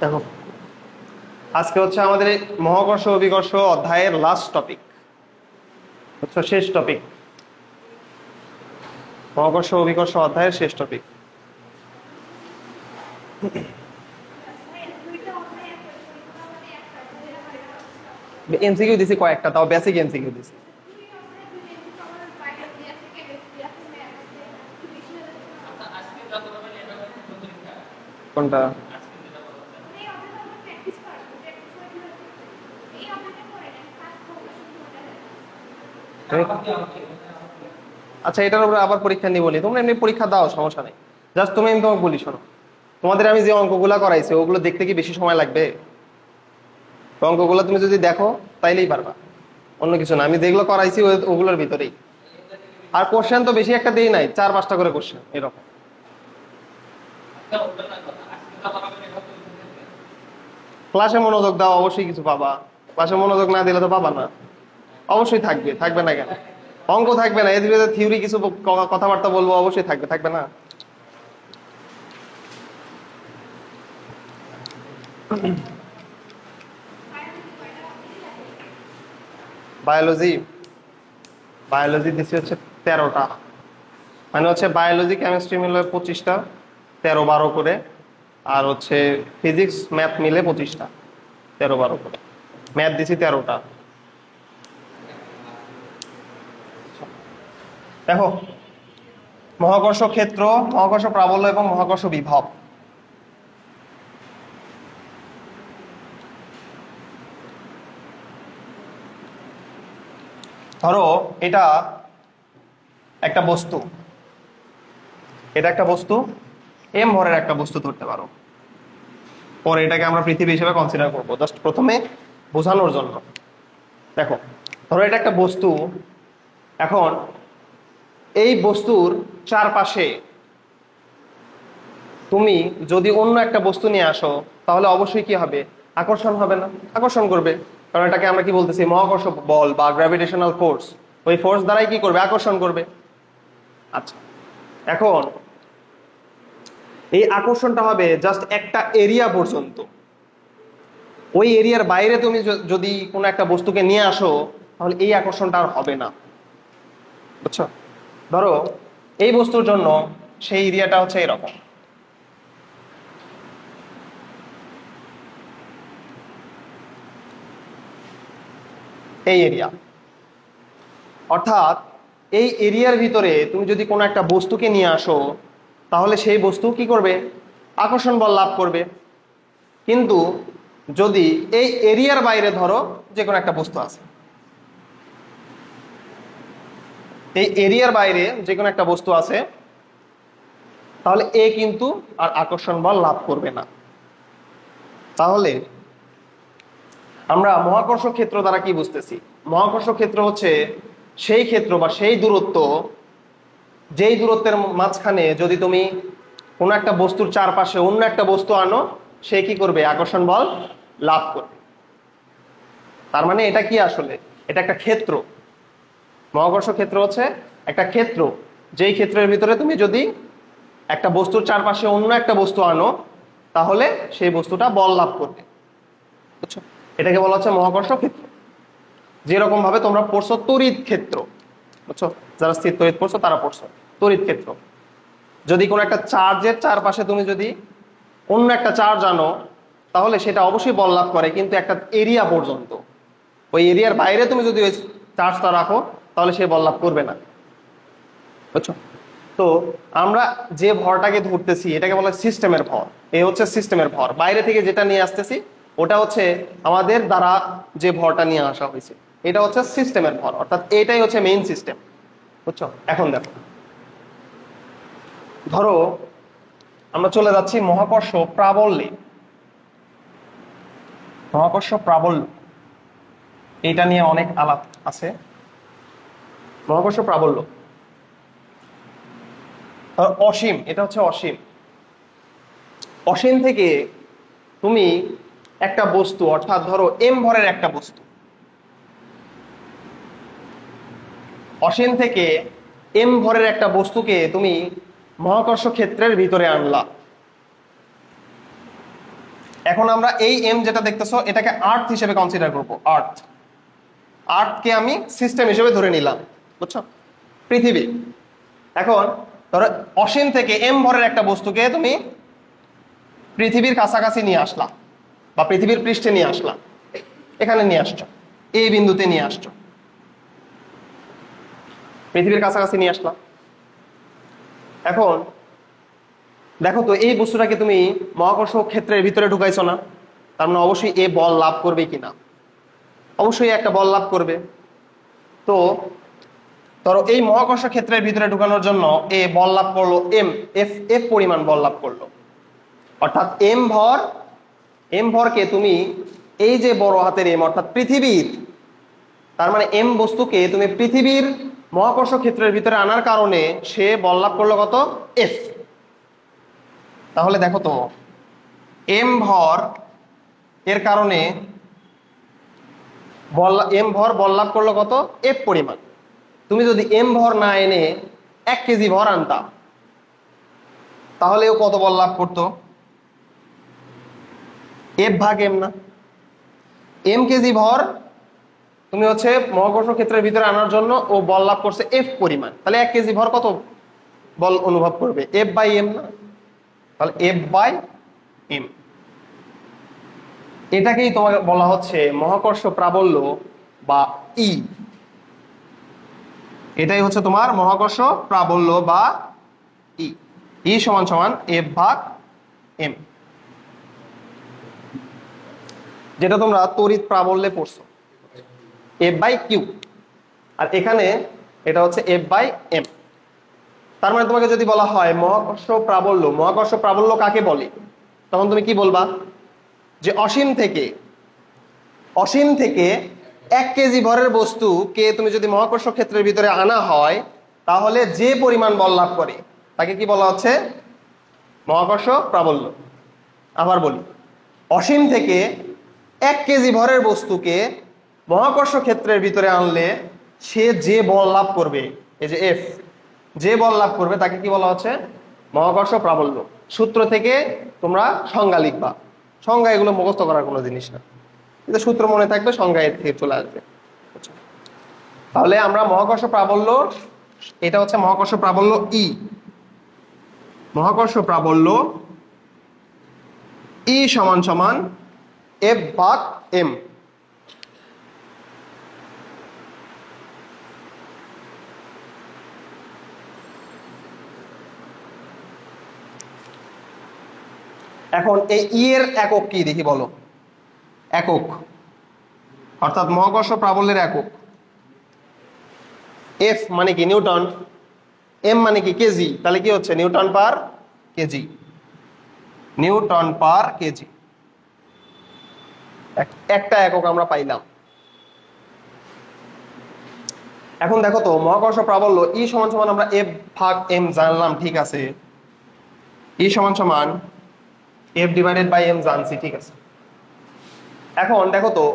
দেখো, আজকে হচ্ছে আমাদের মহাকর্ষ অভিকর্ষ অধ্যায়ের লাস্ট টপিক, হচ্ছে শেষ টপিক, মহাকর্ষ অভিকর্ষ অধ্যায়ের শেষ টপিক। এমসিকিউ দিছি কয়েকটা, তাও বেসিক এমসিকিউ দিছি। কোনটা? আচ্ছা, এটার উপরে আবার পরীক্ষা নিবনি, তোমরা এমনি পরীক্ষা দাও, সমস্যা নেই। জাস্ট তুমি, আমি তোমাকে বলি, শোনো, তোমাদের আমি যে অঙ্কগুলা করাইছি ওগুলো দেখতে কি বেশি সময় লাগবে? অঙ্কগুলো তুমি যদি দেখো তাইলেই পারবা, অন্য কিছু না। আমি যেগুলো করাইছি ওগুলোর ভিতরেই। আর কোশ্চেন তো বেশি একটা দেই নাই, 4-5টা করে কোশ্চেন এরকম। ক্লাসে মনোযোগ দাও, অবশ্যই কিছু পাবা। ক্লাসে মনোযোগ না দিলে তো পাবা না। অবশ্যই থাকবে, থাকবে না কেন? অঙ্ক থাকবে না, এদিকে থিওরি কিছু কথাবার্তা বলবো, অবশ্যই থাকবে, থাকবে না? বায়োলজি, বায়োলজি দিচ্ছি হচ্ছে 13টা, মানে হচ্ছে বায়োলজি কেমিস্ট্রি মিলে 25টা, 13-12 করে। আর হচ্ছে ফিজিক্স ম্যাথ মিলে 25টা, 13-12 করে। ম্যাথ দিছি 13টা। দেখো, মহাকর্ষ ক্ষেত্র, মহাকর্ষ প্রাবল্য এবং মহাকর্ষ বিভব। ধরো এটা একটা বস্তু, এটা একটা বস্তু, এম ভরের একটা বস্তু ধরতে পারো। পরে এটাকে আমরা পৃথিবী হিসেবে কনসিডার করবো, জাস্ট প্রথমে বোঝানোর জন্য। দেখো, ধরো এটা একটা বস্তু। এখন এই বস্তুর চারপাশে তুমি যদি অন্য একটা বস্তু নিয়ে আসো, তাহলে অবশ্যই কি হবে? আকর্ষণ হবে না? আকর্ষণ করবে, কারণ এটাকে আমরা কি বলতেছি? মহাকর্ষ বল বা গ্র্যাভিটেশনাল ফোর্স। ওই ফোর্স দ্বারাই কি করবে? আকর্ষণ করবে। আচ্ছা, এখন এই আকর্ষণটা হবে জাস্ট একটা এরিয়া পর্যন্ত। ওই এরিয়ার বাইরে তুমি যদি কোনো একটা বস্তুকে নিয়ে আসো, তাহলে এই আকর্ষণটা আর হবে না, বুঝছো? ধরো এই বস্তুর জন্য সেই এরিয়াটা হচ্ছে এরকম। এই এরিয়া, অর্থাৎ এই এরিয়ার ভিতরে তুমি যদি কোনো একটা বস্তুকে নিয়ে আসো, তাহলে সেই বস্তু কি করবে? আকর্ষণ বল লাভ করবে। কিন্তু যদি এই এরিয়ার বাইরে ধরো যে কোনো একটা বস্তু আছে, এই এরিয়ার বাইরে যে কোনো একটা বস্তু আছে, তাহলে এ কিন্তু আর আকর্ষণ বল লাভ করবে না। তাহলে আমরা মহাকর্ষ ক্ষেত্র দ্বারা কি বুঝতেছি? মহাকর্ষ ক্ষেত্র হচ্ছে সেই ক্ষেত্র বা সেই দূরত্ব, যেই দূরত্বের মাঝখানে যদি তুমি কোনো একটা বস্তুর চারপাশে অন্য একটা বস্তু আনো, সে কি করবে? আকর্ষণ বল লাভ করবে। তার মানে এটা কি আসলে? এটা একটা ক্ষেত্র। মহাকর্ষ ক্ষেত্র হচ্ছে একটা ক্ষেত্র, যেই ক্ষেত্রের ভিতরে তুমি যদি একটা বস্তুর চারপাশে অন্য একটা বস্তু আনো, তাহলে সেই বস্তুটা বল লাভ করবে, বুঝছো? এটাকে বলা হচ্ছে মহাকর্ষ ক্ষেত্র। যেরকম ভাবে তোমরা পড়ছো তড়িৎ ক্ষেত্র, বুঝছো? যারা স্থির তড়িৎ পড়ছো তারা পড়ছো তড়িৎ ক্ষেত্র। যদি কোনো একটা চার্জের চারপাশে তুমি যদি অন্য একটা চার্জ আনো, তাহলে সেটা অবশ্যই বল লাভ করে, কিন্তু একটা এরিয়া পর্যন্ত। ওই এরিয়ার বাইরে তুমি যদি ওই চার্জটা রাখো, তাহলে সে বল লাভ করবে না, বুঝছো? তো আমরা যে ভরটাকে ধরতেছি এটাকে বলা হয় সিস্টেমের ভর। এই হচ্ছে সিস্টেমের ভর। বাইরে থেকে যেটা নিয়ে আসতেছি ওটা হচ্ছে আমাদের দ্বারা যে ভরটা নিয়ে আসা হয়েছে, এটা হচ্ছে সিস্টেমের ভর, অর্থাৎ এটাই হচ্ছে মেইন সিস্টেম, বুঝছো? এখন দেখো, ধরো আমরা চলে যাচ্ছি মহাকর্ষ প্রাবল্যে। মহাকর্ষ প্রাবল্য এটা নিয়ে অনেক আলাপ আছে। মহাকর্ষ প্রাবল্য অসীম, এটা হচ্ছে অসীম। অসীম থেকে তুমি একটা বস্তু, অর্থাৎ ধরো এম ভরের একটা বস্তু, অসীম থেকে এম ভরের একটা বস্তুকে তুমি মহাকর্ষ ক্ষেত্রের ভিতরে আনলা। এখন আমরা এই এম যেটা দেখতেছো এটাকে আর্থ হিসেবে কনসিডার করবো। আর্থকে আমি সিস্টেম হিসেবে ধরে নিলাম, বুঝছো, পৃথিবী। এখন ধরো অসীম থেকে এম ভরের একটা বস্তুকে তুমি পৃথিবীর কাছাকাছি নিয়ে আসলা, বা পৃথিবীর পৃষ্ঠে নিয়ে আসলা, এখানে নিয়ে আসছো, এই বিন্দুতে নিয়ে আসছো, পৃথিবীর কাছাকাছি নিয়ে আসলাম। এখন দেখো তো এই বস্তুটাকে তুমি মহাকর্ষ ক্ষেত্রের ভিতরে ঢুকাইছো না, তার মানে অবশ্যই এ বল লাভ করবে কিনা, অবশ্যই একটা বল লাভ করবে। তো ধরো এই মহাকর্ষ ক্ষেত্রের ভিতরে ঢুকানোর জন্য এ বল লাভ করলো এফ পরিমাণ বল লাভ করলো। অর্থাৎ এম ভরকে তুমি এই যে বড় হাতের এম অর্থাৎ পৃথিবীর, তার মানে এম বস্তুকে তুমি পৃথিবীর মহাকর্ষ ক্ষেত্রের ভিতরে আনার কারণে সে বল লাভ করলো কত, এফ। তাহলে দেখো তো এম ভর এর কারণে এম ভর বল লাভ করলো কত, এফ পরিমাণ। তুমি যদি এম ভর না এনে 1 কেজি ভর আনতা তাহলে ও কত বল লাভ করতো, এফ ভাগ এম না। এম কেজি ভর তুমি হচ্ছে মহাকর্ষ ক্ষেত্রের ভিতরে আনার জন্য ও বল লাভ করছে এফ পরিমাণ, তাহলে 1 কেজি ভর কত বল অনুভব করবে, এফ বাই এম না। তাহলে এফ বাই এম, এটাকেই তোমাকে বলা হচ্ছে মহাকর্ষ প্রাবল্য বা ই। এটাই হচ্ছে তোমার মহাকর্ষ প্রাবল্য বা ই। ই সমান সমান এফ ভাগ এম, যেটা তোমরা তড়িৎ প্রাবল্যে পড়ছো, এফ বাই কিউ। আর এখানে এটা হচ্ছে এফ বাই এম। তার মানে তোমাকে যদি বলা হয় মহাকর্ষ প্রাবল্য কাকে বলে, তখন তুমি কি বলবা, যে অসীম থেকে 1 কেজি ভরের বস্তুকে তুমি যদি মহাকর্ষ ক্ষেত্রের ভিতরে আনা হয় তাহলে যে পরিমাণ বল লাভ করে তাকে কি বলা হচ্ছে, মহাকর্ষ প্রাবল্য। আবার বলি, অসীম থেকে 1 কেজি ভরের বস্তুকে মহাকর্ষ ক্ষেত্রের ভিতরে আনলে সে যে বল লাভ করবে, এই যে এফ, যে বল লাভ করবে তাকে কি বলা হচ্ছে, মহাকর্ষ প্রাবল্য। সূত্র থেকে তোমরা সংজ্ঞা লিখবা, সংজ্ঞা এগুলো মুখস্থ করার কোনো জিনিস না, কিন্তু সূত্র মনে থাকবে, সংজ্ঞা এর থেকে চলে আসবে। তাহলে আমরা মহাকর্ষ প্রাবল্য, এটা হচ্ছে মহাকর্ষ প্রাবল্য ই, মহাকর্ষ প্রাবল্য ই সমান সমান এফ ভাগ এম। এখন এই ই এর একক কি দেখি বলো, একক অর্থাৎ মহাকর্ষ প্রাবল্যের একক। এফ মানে কি নিউটন, এম মানে কি কেজি, তাহলে কি হচ্ছে নিউটন পার কেজি, নিউটন পার কেজি। একটা একক আমরা পাইলাম। এখন দেখো তো মহাকর্ষ প্রাবল্য ই সমান সমান আমরা এফ ভাগ এম জানলাম, ঠিক আছে, ই সমান সমান এফ ডিভাইডেড বাই এম জানছি, ঠিক আছে। এখন দেখো তো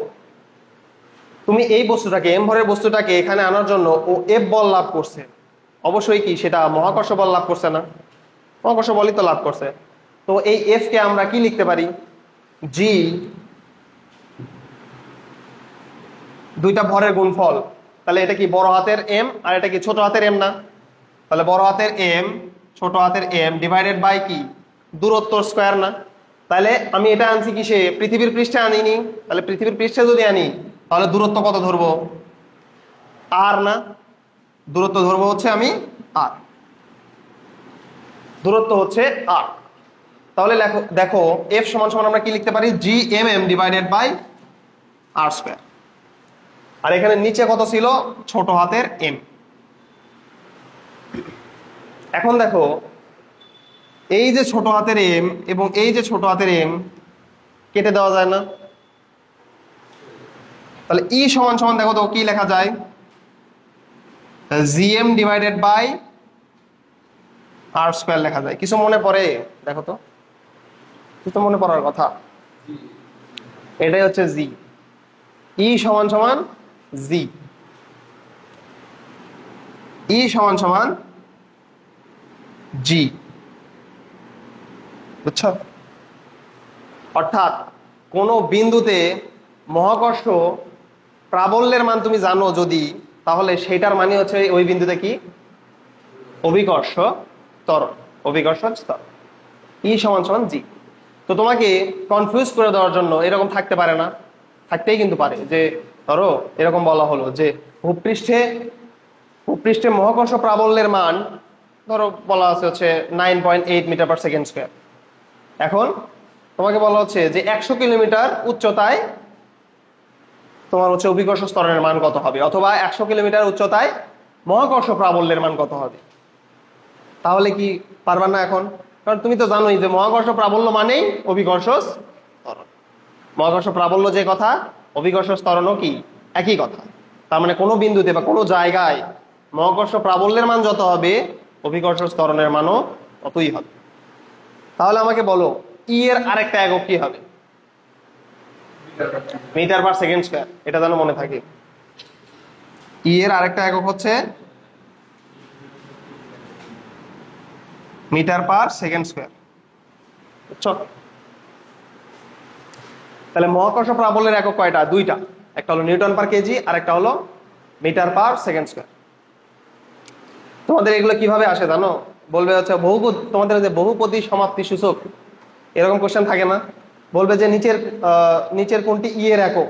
তুমি এই বস্তুটাকে, এম ভরের বস্তুটাকে এখানে আনার জন্য ও এফ বল লাভ করছে, অবশ্যই কি সেটা মহাকর্ষ বল লাভ করছে না, মহাকর্ষ বলই তো লাভ করছে। তো এই এফ কে আমরা কি লিখতে পারি, জি, দুইটা ভরের গুণফল। তাহলে এটা কি বড় হাতের এম আর এটা কি ছোট হাতের এম না, তাহলে বড় হাতের এম ছোট হাতের এম ডিভাইডেড বাই কি দূরত্ব স্কয়ার না। তাহলে আমি এটা আনছি কিসে, পৃথিবীর পৃষ্ঠে আনিনি, তাহলে পৃথিবীর পৃষ্ঠে যদি আনি তাহলে দূরত্ব কত ধরবো, আর না, দূরত্ব ধরবো হচ্ছে আমি আর, দূরত্ব হচ্ছে আর। তাহলে দেখো এফ সমান সমান আমরা কি লিখতে পারি, G M M divided by R square. আর এখানে নিচে কত ছিল, ছোট হাতের এম। এখন দেখো এই যে ছোট হাতের এম এবং এই যে ছোট হাতের এম কেটে দেওয়া যায় না, তাহলে ই সমান সমান দেখো তো কি লেখা যায়, GM divided by R square লেখা যায়। কিছু মনে পড়ে দেখো তো, কিছু মনে পড়ার কথা। এটাই হচ্ছে জি, ই সমান সমান জি, ই সমান সমান জি, বুঝছো? অর্থাৎ কোন বিন্দুতে মহাকর্ষ প্রাবল্যের মান তুমি জানো যদি, তাহলে সেটার মানে হচ্ছে ওই বিন্দুতে কি অভিকর্ষ ত্বরণ, অভিকর্ষ ত্বরণ, ই সমান সমান জি। তো তোমাকে কনফিউজ করে দেওয়ার জন্য এরকম থাকতে পারে না, থাকতেই কিন্তু পারে, যে ধরো এরকম বলা হলো যে ভূপৃষ্ঠে ভূপৃষ্ঠে মহাকর্ষ প্রাবল্যের মান ধরো বলা আছে হচ্ছে 9.8 মিটার পার সেকেন্ড স্কোয়ার। এখন তোমাকে বলা হচ্ছে যে 100 কিলোমিটার উচ্চতায় তোমার হচ্ছে অভিকর্ষ ত্বরণের মান কত হবে, অথবা 100 কিলোমিটার উচ্চতায় মহাকর্ষ প্রাবল্যের মান কত হবে। তাহলে কি পারবা না এখন? কারণ তুমি তো জানোই যে মহাকর্ষ প্রাবল্য মানেই অভিকর্ষ ত্বরণ। মহাকর্ষ প্রাবল্য যে কথা, অভিকর্ষ ত্বরণও কি একই কথা। তার মানে কোনো বিন্দুতে বা কোনো জায়গায় মহাকর্ষ প্রাবল্যের মান যত হবে, অভিকর্ষ ত্বরণের মানও ততই হবে। তাহলে আমাকে বলো ই এর আরেকটা একক কি হবে? মিটার পার সেকেন্ড স্কোয়ার, এটা যেন মনে থাকে। ই এর আরেকটা একক হচ্ছে মিটার পার সেকেন্ড স্কোয়ার, বুঝছো? তাহলে মহাকর্ষ প্রাবল্যের একক কয়টা? দুইটা, একটা হলো নিউটন পার কেজি আর একটা হলো মিটার পার সেকেন্ড স্কোয়ার। তোমাদের এগুলো কিভাবে আসে জানো? বলবে হচ্ছে তোমাদের যে বহুপদী সমাপ্তি সূচক এরকম কোশ্চেন থাকে না? বলবে যে নিচের কোনটি ই এর একক,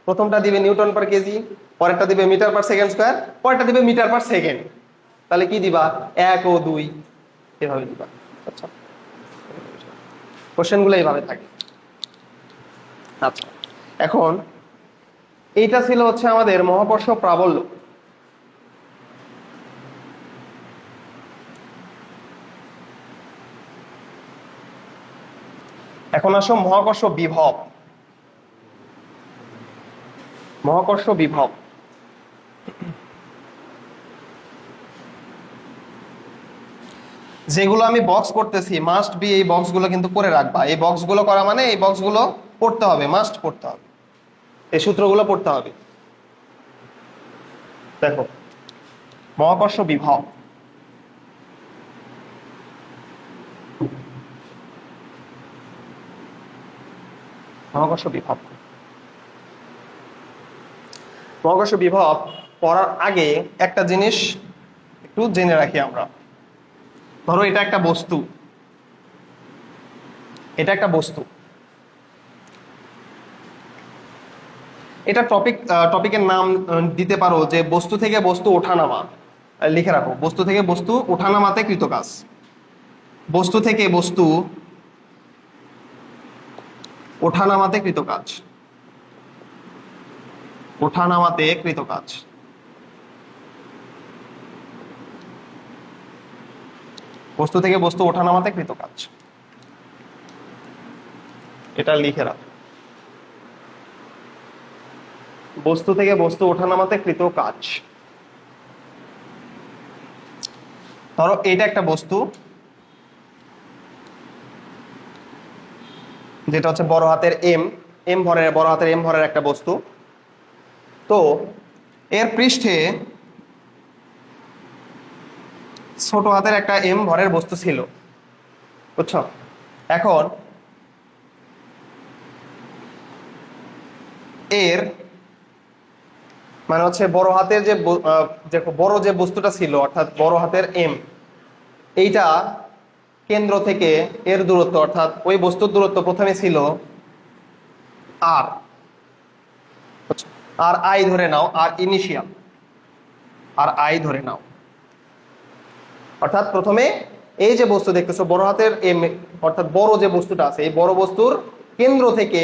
প্রথমটা দিবে নিউটন পার কেজি, পরেরটা দিবে মিটার পার সেকেন্ড স্কোয়ার, পরেরটা দিবে মিটার পার সেকেন্ড। তাহলে কি দিবা? 1 ও 2 এভাবে দিবা। আচ্ছা, কোশ্চেন গুলো এইভাবে থাকে। আচ্ছা, এখন এইটা ছিল হচ্ছে আমাদের মহাকর্ষ প্রাবল্য। এখন আসো মহাকর্ষ বিভব। মহাকর্ষ বিভব যেগুলো আমি বক্স করতেছি, মাস্ট বি এই বক্সগুলো কিন্তু করে রাখবা। এই বক্সগুলো করা মানে এই বক্সগুলো পড়তে হবে, মাস্ট পড়তে হবে, এই সূত্রগুলো পড়তে হবে। দেখো মহাকর্ষ বিভব, মহাকর্ষ বিভব, মহাকর্ষ বিভব পড়ার আগে একটা জিনিস একটু জেনে রাখি আমরা। ধরো এটা একটা বস্তু, এটা একটা বস্তু, এটা টপিকের নাম দিতে পারো যে বস্তু থেকে বস্তু ওঠানামা, লিখে রাখো বস্তু থেকে বস্তু ওঠানামাতে কৃত কাজ। বস্তু থেকে বস্তু ওঠানামাতে কৃত কাজ, ওঠানামাতে কৃত কাজ। বস্তু থেকে বস্তু ওঠানামাতে কৃত কাজ, এটা লিখে রাখো। বস্তু থেকে বস্তু ওঠানামাতে কৃত কাজ। ধরো এটা একটা বস্তু, যেটা হচ্ছে বড় হাতের এম ভরের, বড় হাতের এম ভরের একটা বস্তু। তো এর পৃষ্ঠে ছোট হাতের একটা এম ভরের বস্তু ছিল, বুঝছো? এখন এর মানে হচ্ছে বড় হাতের যে বড় যে বস্তুটা ছিল, অর্থাৎ বড় হাতের এম, এইটা কেন্দ্র থেকে এর দূরত্ব, অর্থাৎ ওই বস্তুর দূরত্ব প্রথমে ছিল আর, আর আই ধরে নাও, আর ইনিশিয়াল, আর আই ধরে নাও। অর্থাৎ প্রথমে এই যে বস্তু দেখতেছো বড় হাতের এম, অর্থাৎ বড় যে বস্তুটা আছে, এই বড় বস্তুর কেন্দ্র থেকে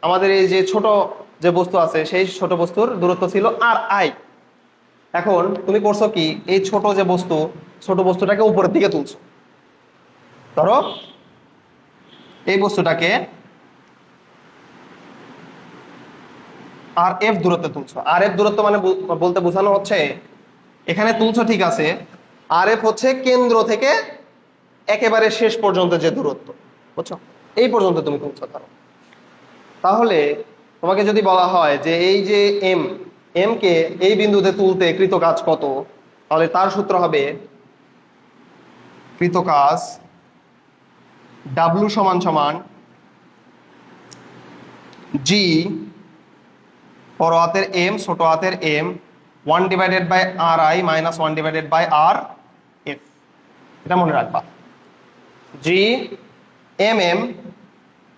আমাদের এই যে ছোট যে বস্তু আছে সেই ছোট বস্তুর দূরত্ব ছিল আর আই। এখন তুমি করছো কি, এই ছোট যে বস্তু, ছোট বস্তুটাকে উপরের দিকে তুলছো। ধরো এই বস্তুটাকে আর এফ দূরত্বে তুলছো। আর এফ দূরত্ব মানে বলতে বোঝানো হচ্ছে এখানে তুলছো ঠিক আছে, আর এফ হচ্ছে কেন্দ্র থেকে একেবারে শেষ পর্যন্ত যে দূরত্ব, বুঝছো, এই পর্যন্ত তুমি তুলছো। ধরো তাহলে তোমাকে যদি বলা হয় যে এই যে এম, এম কে এই বিন্দুতে তুলতে কৃত কাজ কত, তাহলে তার সূত্র হবে কৃত কাজ ডাব্লু সমান সমান জি বড় হাতের এম ছোট হাতের এম 1/r/i - 1/r/f। এটা মনে রাখবা, জি এম এম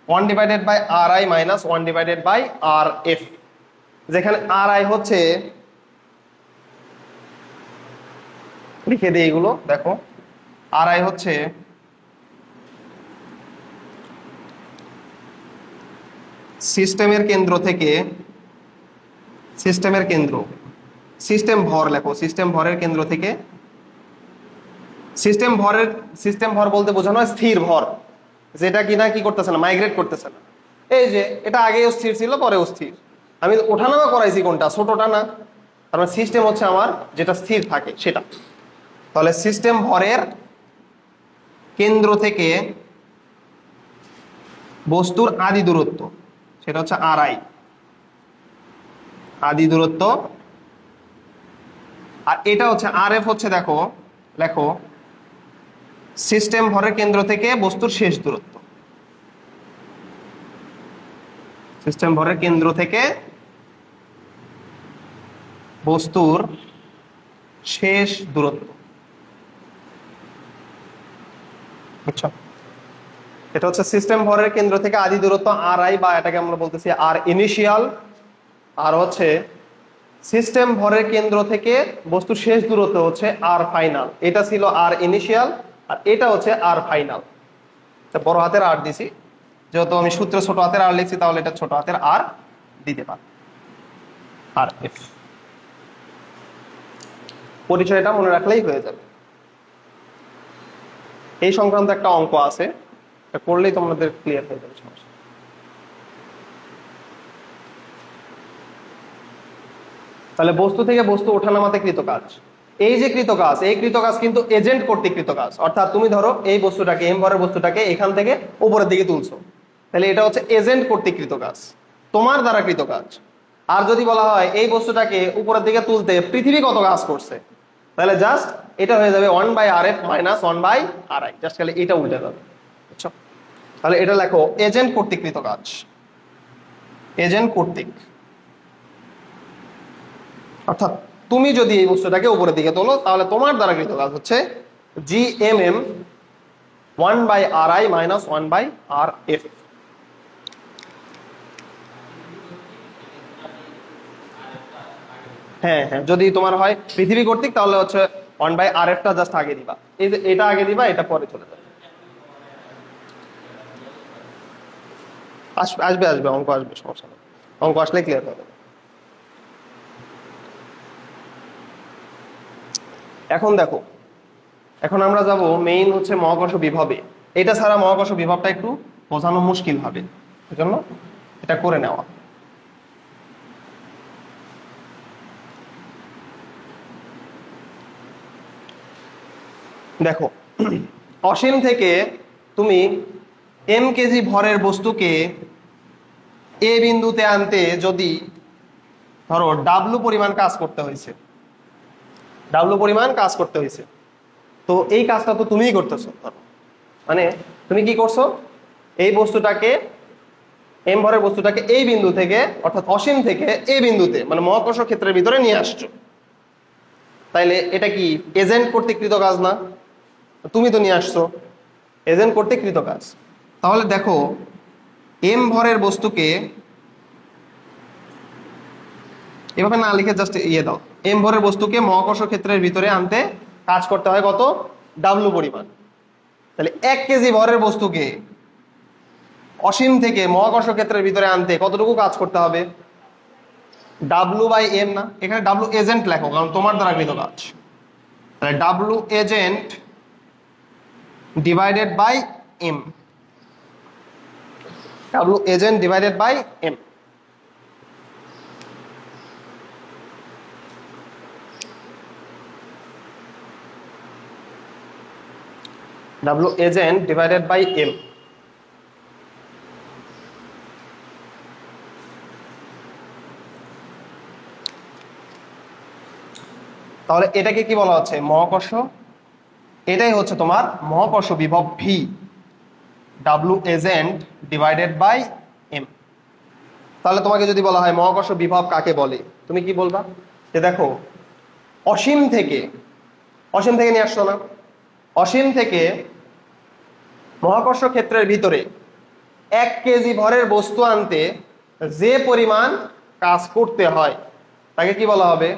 1/r/i - 1/r/f, যেখানে r/i হচ্ছে, লিখে দিই এগুলো, দেখো r/i হচ্ছে সিস্টেমের কেন্দ্র থেকে, সিস্টেমের কেন্দ্র, সিস্টেম ভর লেখো, সিস্টেম ভরের কেন্দ্র থেকে, সিস্টেম ভর বলতে বোঝানো হয় স্থির ভর, যেটা কিনা কি করতেছে না, মাইগ্রেট করতেছে না। এই যে এটা আগেও স্থির ছিল পরেও স্থির, আমি ওঠানামা করাইছি কোনটা, ছোটটা না, তার মানে সিস্টেম হচ্ছে আমার যেটা স্থির থাকে সেটা। তাহলে সিস্টেম ভরের কেন্দ্র থেকে বস্তুর আদি দূরত্ব সেটা হচ্ছে r/i, আদি দূরত্ব। আর এটা হচ্ছে r/f হচ্ছে, দেখো লেখো সিস্টেম ভরের কেন্দ্র থেকে বস্তুর শেষ দূরত্ব, সিস্টেম ভরের কেন্দ্র থেকে বস্তুর শেষ দূরত্ব, বুঝছো? এটা হচ্ছে সিস্টেম ভরের কেন্দ্র থেকে আদি দূরত্ব r/i, বা এটাকে আমরা বলতেছি r ইনিশিয়াল। আর হচ্ছে সিস্টেম ভরের কেন্দ্র থেকে বস্তুর শেষ দূরত্ব হচ্ছে r ফাইনাল। এটা ছিল r ইনিশিয়াল আর এটা হচ্ছে r ফাইনাল। বড় হাতের r দিছি, যেহেতু আমি সূত্রে ছোট হাতের r লিখছি তাহলে এটা ছোট হাতের r দিতে পারি, আর এফ। পরিচয়টা মনে রাখলেই হয়ে যাবে। এই সংক্রান্ত একটা অঙ্ক আছে, এটা করলেই তোমাদের ক্লিয়ার হয়ে যাবে সমস্যা। তাহলে বস্তু থেকে বস্তু ওঠানামাতে কৃত কাজ, এই যে কৃত কাজ, এই কৃত কাজ কিন্তু এজেন্ট কর্তৃক কৃত কাজ। অর্থাৎ তুমি ধরো এই বস্তুটাকে, এম ভরের বস্তুটাকে এখান থেকে উপরের দিকে তুলছো, তাহলে এটা হচ্ছে এজেন্ট কর্তৃক কৃত কাজ, তোমার দ্বারা কৃত কাজ। আর যদি বলা হয় এই বস্তুটাকে উপরের দিকে তুলতে পৃথিবী কত কাজ করছে, তাহলে জাস্ট এটা হয়ে যাবে 1/rf - 1/ri, জাস্ট খালি এটা উল্টে যাবে, বুঝছো? তাহলে এটা লেখো এজেন্ট কর্তৃক কৃত কাজ, এজেন্ট কর্তৃক। অর্থাৎ তুমি যদি এই বস্তুটাকে উপরের দিকে তোলো তাহলে তোমার দ্বারা কৃত কাজ হচ্ছে GMM 1/RI - 1/RF। হ্যাঁ হ্যাঁ, যদি তোমার হয় পৃথিবী কর্তৃক তাহলে হচ্ছে 1/RF-টা জাস্ট আগে দিবা, এই যে এটা আগে দিবা, এটা পরে চলে যাবে। আসবে আসবে অঙ্ক আসবে, সমস্যা নেই, অঙ্ক আসলে ক্লিয়ার হয়ে যাবে। এখন দেখো, এখন আমরা যাব মেইন হচ্ছে মহাকর্ষ বিভবে। এটা ছাড়া মহাকর্ষ বিভবটা একটু বোঝানো মুশকিল হবে, এজন্য এটা করে নেওয়া। দেখো, অসীম থেকে তুমি m কেজি ভরের বস্তুকে এ বিন্দুতে আনতে যদি ধরো ডাব্লু পরিমাণ কাজ করতে হয়েছে, ডাব্লু পরিমাণ কাজ করতে হয়েছে, তো এই কাজটা তো তুমিই করতেছো। মানে তুমি কি করছো, এই বস্তুটাকে, এম ভরের বস্তুটাকে এই বিন্দু থেকে অর্থাৎ অসীম থেকে এই বিন্দুতে মানে মহাকর্ষ ক্ষেত্রের ভিতরে নিয়ে আসছো, তাইলে এটা কি এজেন্ট কর্তৃক কৃত কাজ না? তুমি তো নিয়ে আসছো, এজেন্ট কর্তৃক কৃত কাজ। তাহলে দেখো, এম ভরের বস্তুকে এভাবে না লিখে জাস্ট দাও, এম ভরের বস্তুকে মহাকর্ষ ক্ষেত্রের ভিতরে আনতে কাজ করতে হয় কত, ডাব্লু পরিমাণ। তাহলে 1 কেজি ভরের বস্তুকে অসীম থেকে মহাকর্ষ ক্ষেত্রের ভিতরে আনতে কতটুকু কাজ করতে হবে, W/m না, এখানে ডাব্লু এজেন্ট লেখো কারণ তোমার দ্বারা কৃত কাজ। তাহলে W agent divided by m, W agent divided by m। W agent divided by M. তাহলে এটাকে কি বলা হচ্ছে? মহাকর্ষ। এটাই হচ্ছে তোমার মহাকর্ষ বিভব V, W agent divided by M. তাহলে তোমাকে যদি বলা হয় মহাকর্ষ বিভব কাকে বলে, তুমি কি বলবা? যে দেখো, অসীম থেকে নিয়ে আসছো না, অসীম থেকে মহাকর্ষ ক্ষেত্রের ভিতরে 1 কেজি ভরের বস্তু আনতে যে পরিমাণ কাজ করতে হয় তাকে কি বলা হবে?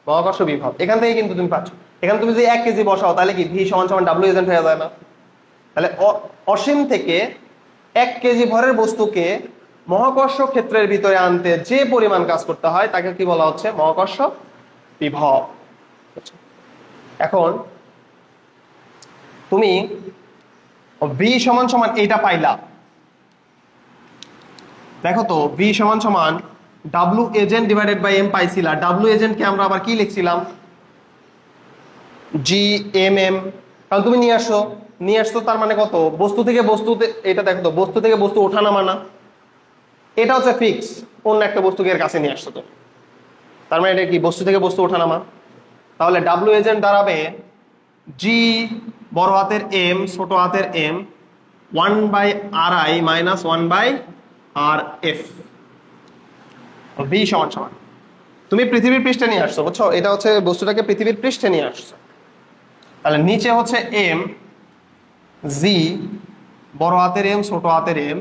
মহাকর্ষ বিভব। এখান থেকে কিন্তু তুমি পাচ্ছ, এখানে তুমি যদি 1 কেজি বসাও তাহলে কি ভি সমান সমান ডাব্লিউ এজেন্ট হয়ে যায় না? তাহলে অসীম থেকে 1 কেজি ভরের বস্তুকে মহাকর্ষ ক্ষেত্রের ভিতরে আনতে যে পরিমাণ কাজ করতে হয় তাকে কি বলা হচ্ছে? মহাকর্ষ বিভব। এখন তুমি ভি সমান সমান এইটা পাইলা, দেখো তো ভি সমান সমান W agent divided by M পাইছিলা। ডাব্লিউ এজেন্টকে আমরা আবার কি লিখছিলাম? জি এম এম। কারণ তুমি নিয়ে আসছো তার মানে কত? বস্তু থেকে বস্তুতে, এটা দেখো তো, বস্তু থেকে বস্তু ওঠানামা না, এটা হচ্ছে ফিক্স। অন্য একটা বস্তুকে এর কাছে নিয়ে আসছো তো, তার মানে এটা কি? বস্তু থেকে বস্তু ওঠানামা। তাহলে ডাব্লিউ এজেন্ট দাঁড়াবে জি বড় হাতের এম ছোট হাতের M 1/RI minus 1/RF। V সমান সমান তুমি পৃথিবীর পৃষ্ঠে নিয়ে আসছো, বুঝছো? এটা হচ্ছে বস্তুটাকে পৃথিবীর পৃষ্ঠে নিয়ে আসছো। তাহলে নিচে হচ্ছে এম, জি বড় হাতের এম ছোট হাতের এম,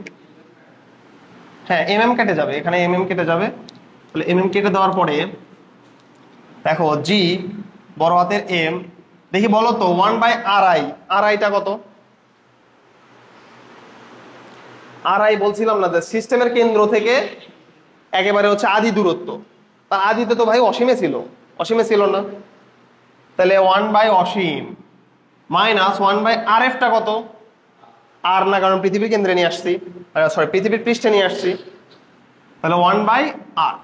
হ্যাঁ এম এম কেটে যাবে, এখানে এম এম কেটে যাবে। তাহলে এম এম কেটে দেওয়ার পরে দেখো জি বড় হাতের এম, দেখি বলো তো 1/RI, আরআইটা কত? আরআই বলছিলাম না যে সিস্টেমের কেন্দ্র থেকে একেবারে হচ্ছে আদি দূরত্ব, তার আদিতে তো ভাই অসীমে ছিল না? তাহলে 1/অসীম মাইনাস 1/RFটা কত? আর না, কারণ পৃথিবীর কেন্দ্রে নিয়ে আসছি, সরি পৃথিবীর পৃষ্ঠে নিয়ে আসছি, তাহলে 1/R।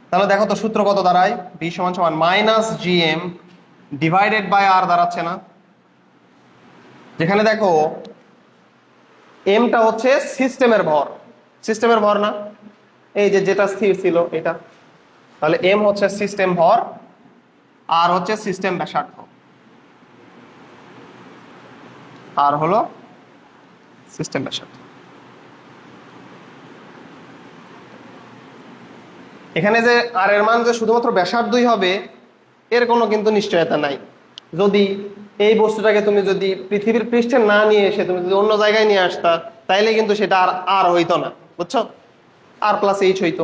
তাহলে দেখো তো সূত্র কত দাঁড়ায়? ভি সমান সমান মাইনাস জিএম ডিভাইডেড বাই আর দাঁড়াচ্ছে না? যেখানে দেখো এমটা হচ্ছে সিস্টেমের ভর না, এই যে যেটা স্থির ছিল এটা। তাহলে এম হচ্ছে সিস্টেম ভর, আর হচ্ছে সিস্টেম ব্যাসার্ধ, আর হলো সিস্টেম ব্যাসার্ধ। এখানে যে আর এর মান যে শুধুমাত্র ব্যাসার্ধই হবে এর কোনো কিন্তু নিশ্চয়তা নাই। যদি এই বস্তুটাকে তুমি যদি পৃথিবীর পৃষ্ঠে না নিয়ে এসে তুমি যদি অন্য জায়গায় নিয়ে আসতা তাইলে কিন্তু সেটা আর হইতো না, বুঝছো? আর প্লাস এইচ হইতো।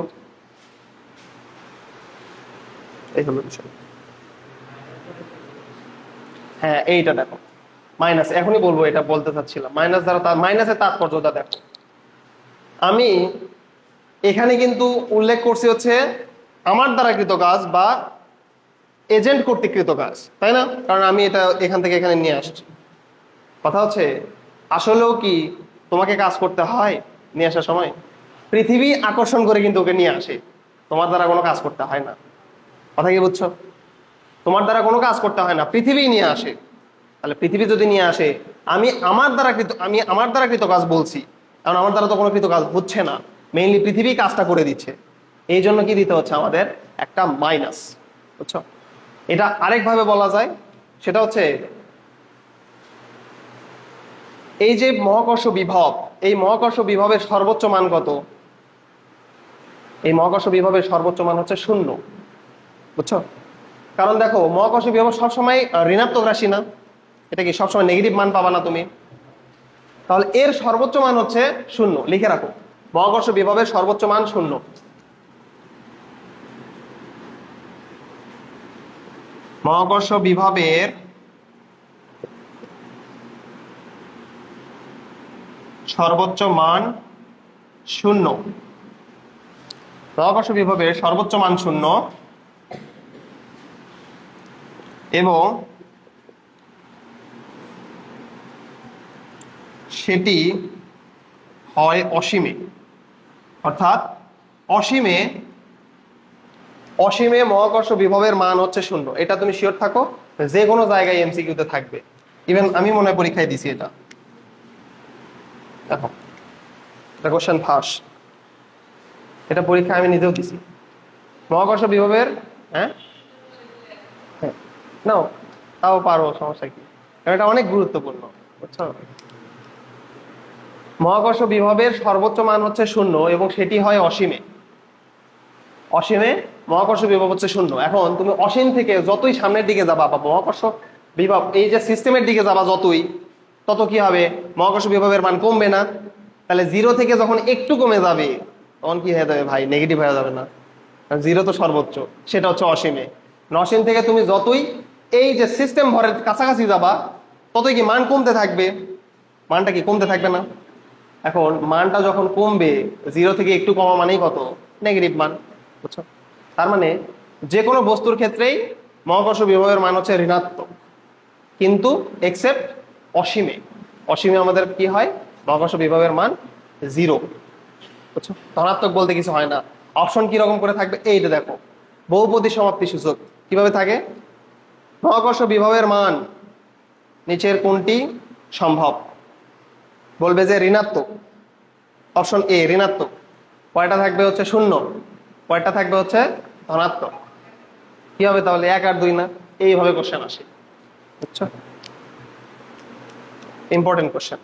এই হলো বিষয়। হ্যাঁ এইটা দেখো মাইনাস, এখনই বলবো, এটা বলতে চাচ্ছিলাম মাইনাস দ্বারা মাইনাসের তাৎপর্যটা দেখো। আমি এখানে কিন্তু উল্লেখ করছি হচ্ছে আমার দ্বারা কৃত কাজ বা এজেন্ট কর্তৃক কৃত কাজ, তাই না? কারণ আমি এটা এখান থেকে এখানে নিয়ে আসছি। কথা হচ্ছে আসলেও কি তোমাকে কাজ করতে হয় নিয়ে আসার সময়? পৃথিবী আকর্ষণ করে কিন্তু ওকে নিয়ে আসে, তোমার দ্বারা কোনো কাজ করতে হয় না। কথা কি বুঝছো? তোমার দ্বারা কোনো কাজ করতে হয় না, পৃথিবী নিয়ে আসে। তাহলে পৃথিবী যদি নিয়ে আসে, আমি আমার দ্বারা কৃত কাজ বলছি, কারণ আমার দ্বারা তো কোনো কৃত কাজ হচ্ছে না, মেইনলি পৃথিবী কাজটা করে দিচ্ছে। এই জন্য কি দিতে হচ্ছে আমাদের? একটা মাইনাস, বুঝছো? এটা আরেকভাবে বলা যায়, সেটা হচ্ছে এই যে মহাকর্ষ বিভব, এই মহাকর্ষ বিভবের সর্বোচ্চ মান কত? এই মহাকর্ষ বিভবের সর্বোচ্চ মান হচ্ছে 0, বুঝছো? কারণ দেখো মহাকর্ষ বিভব সবসময় ঋণাত্মক রাশি না, এটা কি সবসময় নেগেটিভ মান পাবা না তুমি? তাহলে এর সর্বোচ্চ মান হচ্ছে 0, লিখে রাখো মহাকর্ষ বিভবের সর্বোচ্চ মান 0। মহাকর্ষ বিভবের সর্বোচ্চ মান 0, মহাকর্ষ বিভবের সর্বোচ্চ মান 0 এবং সেটি হয় অসীমে, অর্থাৎ অসীমে মহাকর্ষ বিভবের মান হচ্ছে 0। এটা তুমি শিওর থাকো, যে কোনো জায়গায় এমসিকিউতে থাকবে। ইভেন আমি মনে হয় পরীক্ষায় দিছি এটা। দেখো এটা কোশ্চেন ফাঁস, এটা পরীক্ষা আমি নিজেও দিছি। মহাকর্ষ বিভবের হ্যাঁ হ্যাঁ নাও, তাও পারো, সমস্যা কি, কারণ এটা অনেক গুরুত্বপূর্ণ, বুঝছো। মহাকর্ষ বিভবের সর্বোচ্চ মান হচ্ছে 0 এবং সেটি হয় অসীমে। অসীমে মহাকর্ষ বিভব হচ্ছে 0। এখন তুমি অসীম থেকে যতই সামনের দিকে যাবা বা মহাকর্ষ বিভব এই যে সিস্টেমের দিকে যাবা যতই, তত কি হবে, মহাকর্ষ বিভবের মান কমবে না? তাহলে 0 থেকে যখন একটু কমে যাবে তখন কি হয়ে যাবে ভাই, নেগেটিভ হয়ে যাবে না? 0 তো সর্বোচ্চ, সেটা হচ্ছে অসীমে। অসীম থেকে তুমি যতই এই যে সিস্টেম ভরের কাছাকাছি যাবা ততই কি মান কমতে থাকবে, মানটা কি কমতে থাকবে না? এখন মানটা যখন কমবে, 0 থেকে একটু কমা মানেই কত, নেগেটিভ মান, বুঝছো। তার মানে যে কোনো বস্তুর ক্ষেত্রেই মহাকর্ষ বিভবের মান হচ্ছে ঋণাত্মক, কিন্তু এক্সেপ্ট অসীমে। অসীমে আমাদের কি হয়, মহাকর্ষ বিভবের মান 0, বুঝছো। ধনাত্মক বলতে কিছু হয় না। অপশন কিরকম করে থাকবে, এইটা দেখো, বহুপদী সমাপ্তি সূচক কিভাবে থাকে, মহাকর্ষ বিভবের মান নিচের কোনটি সম্ভব, বলবে যে ঋণাত্মক। অপশন এ ঋণাত্মক, কয়টা থাকবে হচ্ছে 0, কয়টা থাকবে হচ্ছে ধনাত্মক। কি হবে তাহলে, 1 আর 2 না? এইভাবে কোশ্চেন আসে, বুঝছো, ইম্পর্টেন্ট কোশ্চেন।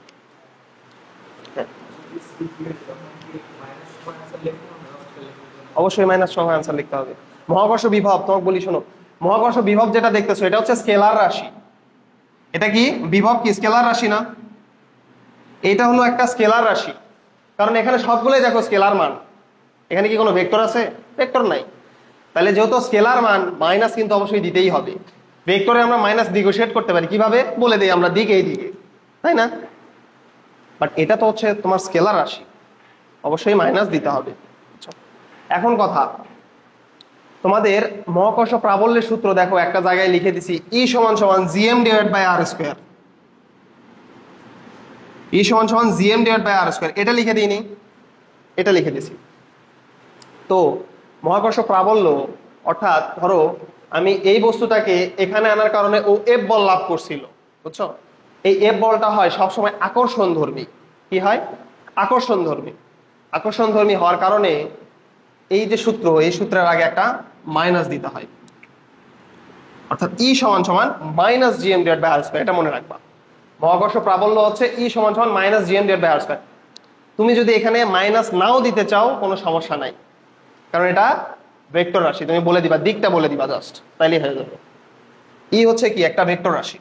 অবশ্যই মাইনাস সহ অ্যান্সার লিখতে হবে। মহাকর্ষ বিভব তোমাকে বলি শোনো, মহাকর্ষ বিভব যেটা দেখতেছো এটা হচ্ছে স্কেলার রাশি। এটা কি বিভব, কি স্কেলার রাশি না? এইটা হলো একটা স্কেলার রাশি, কারণ এখানে সবগুলোই দেখো স্কেলার মান। এখানে কি কোনো ভেক্টর আছে? ভেক্টর নাই। তাহলে যেহেতু স্কেলার মান, মাইনাস কিন্তু অবশ্যই দিতেই হবে। ভেক্টরে আমরা মাইনাস নেগোশিয়েট করতে পারি, কিভাবে বলে দেই আমরা, দিক এই দিকে, তাই না? বাট এটা তো হচ্ছে তোমার স্কেলার রাশি, অবশ্যই মাইনাস দিতে হবে। এখন কথা, তোমাদের মহাকর্ষ প্রাবল্যের সূত্র দেখো একটা জায়গায় লিখে দিছি, ই সমান সমান GM divide by R square. E সমান সমান GM divide by R square, এটা লিখে দিইনি, এটা লিখে দিছি। তো মহাকর্ষ প্রাবল্য অর্থাৎ ধরো আমি এই বস্তুটাকে এখানে আনার কারণে ও এফ বল লাভ করছিল, বুঝছো। এই এফ বলটা হয় সবসময় আকর্ষণ ধর্মী। কি হয়? আকর্ষণ ধর্মী। আকর্ষণ ধর্মী হওয়ার কারণে এই যে সূত্র, এই সূত্রের আগে একটা মাইনাস দিতে হয়, অর্থাৎ ই সমান সমান minus GM divide by R square, এটা মনে রাখবা। মহাকর্ষ প্রাবল্য হচ্ছে ই সমান সমান minus GM divide by R square. তুমি যদি এখানে মাইনাস নাও দিতে চাও কোনো সমস্যা নাই, কারণ এটা ভেক্টর রাশি, তুমি বলে দিবা, দিকটা বলে দিবা জাস্ট, তাইলেই হয়ে যাবে। ই হচ্ছে কি একটা ভেক্টর রাশি।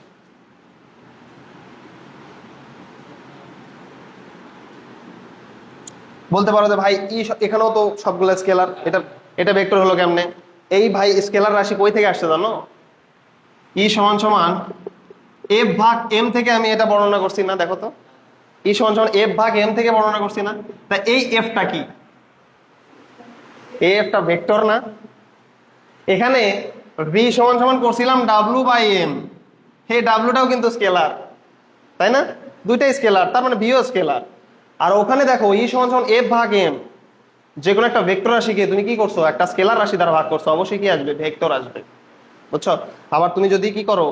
বলতে পারো যে ভাই ই এখানেও তো সবগুলো স্কেলার, এটা এটা ভেক্টর হলো কেমনে? এই ভাই স্কেলার রাশি কই থেকে আসছে জানো? ই সমান সমান এফ ভাগ এম থেকে আমি এটা বর্ণনা করছি না, দেখো তো, ই সমান সমান এফ ভাগ এম থেকে বর্ণনা করছি না। তা এই এফটা কি? এই এফটা ভেক্টর না? এখানে ভি সমান সমান করছিলাম ডাব্লু বাই এম, সেই ডাব্লুটাও কিন্তু স্কেলার, তাই না? দুইটাই স্কেলার, তার মানে ভিও স্কেলার। আর ওখানে দেখো ই সমান সমান এফ ভাগ এম, যে কোনো একটা ভেক্টর রাশিকে তুমি কি করছো, একটা স্কেলার রাশি দ্বারা ভাগ করছো, অবশ্যই কি আসবে, ভেক্টর আসবে, বুঝছো। আবার তুমি যদি কি করো,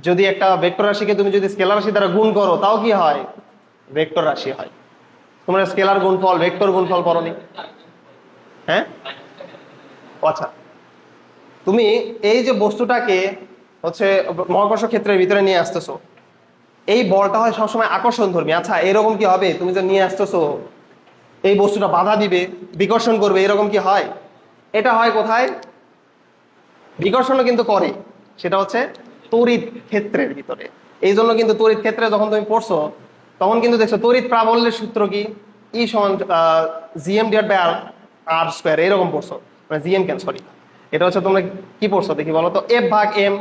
যদি একটা ভেক্টর রাশিকে তুমি যদি স্কেলার রাশি দ্বারা গুণ করো, তাও কি হয়, ভেক্টর রাশি হয়। তোমরা স্কেলার গুণফল, ভেক্টর গুণফল করনি? হ্যাঁ, আচ্ছা। তুমি এই যে বস্তুটাকে হচ্ছে মহাকর্ষ ক্ষেত্রের ভিতরে নিয়ে আসতেছো, এই বলটা হয় সবসময় আকর্ষণ ধর্মী। আচ্ছা, এরকম কি হবে, তুমি যে নিয়ে আসতেছো এই বস্তুটা বাধা দিবে, বিকর্ষণ করবে, এরকম কি হয়? এটা হয় কোথায়? বিকর্ষণও কিন্তু করে, সেটা হচ্ছে তড়িৎ ক্ষেত্রের ভিতরে। এই জন্য কিন্তু তড়িৎ ক্ষেত্রে যখন তুমি পড়ছো তখন কিন্তু দেখছো তড়িৎ প্রাবল্যের সূত্র কি, ই সমান GM divide by R square, এরকম পড়ছো, মানে জিএম কেন, সরি, এটা হচ্ছে তোমরা কি পড়ছো দেখি বলো তো, এফ ভাগ এম,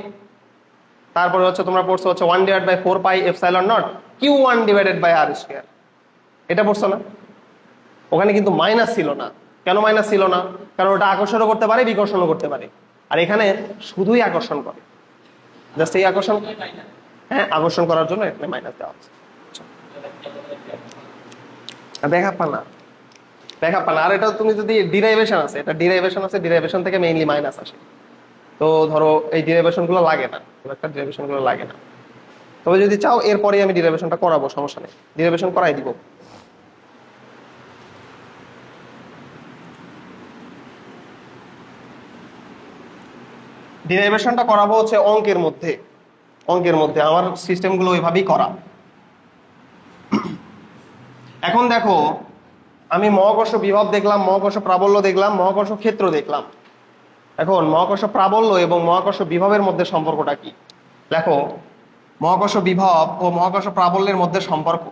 তারপরে হচ্ছে তোমরা পড়ছো হচ্ছে 1 divide by 4 pi epsilon nought Q1 divided by R square, এটা পড়ছো না? ওখানে কিন্তু মাইনাস ছিল না। কেন মাইনাস ছিল না? কারণ ওটা আকর্ষণও করতে পারে, বিকর্ষণও করতে পারে। আর এখানে শুধুই আকর্ষণ করে, জাস্ট এই আকর্ষণ, হ্যাঁ, আকর্ষণ করার জন্য এখানে মাইনাস দেওয়া হচ্ছে। দেখা পানা, দেখা পানা। আর এটা তুমি যদি ডিরাইভেশন আছে, এটা ডিরাইভেশন আছে, ডিরাইভেশন থেকে মেইনলি মাইনাস আসে। তো ধরো এই ডিরাইভেশন গুলো লাগে না, খুব একটা ডিরাইভেশন গুলো লাগে না। তবে যদি চাও এরপরেই আমি ডিরাইভেশনটা করাবো, সমস্যা নেই, ডিরাইভেশন করাই দিব। ডিরাইভেশনটা করাবো হচ্ছে অঙ্কের মধ্যে, আমার সিস্টেমগুলো ওইভাবেই করা। এখন দেখো, আমি মহাকর্ষ বিভব দেখলাম, মহাকর্ষ প্রাবল্য দেখলাম, মহাকর্ষ ক্ষেত্র দেখলাম। এখন মহাকর্ষ প্রাবল্য এবং মহাকর্ষ বিভবের মধ্যে সম্পর্কটা কি? দেখো, মহাকর্ষ বিভব ও মহাকর্ষ প্রাবল্যের মধ্যে সম্পর্ক,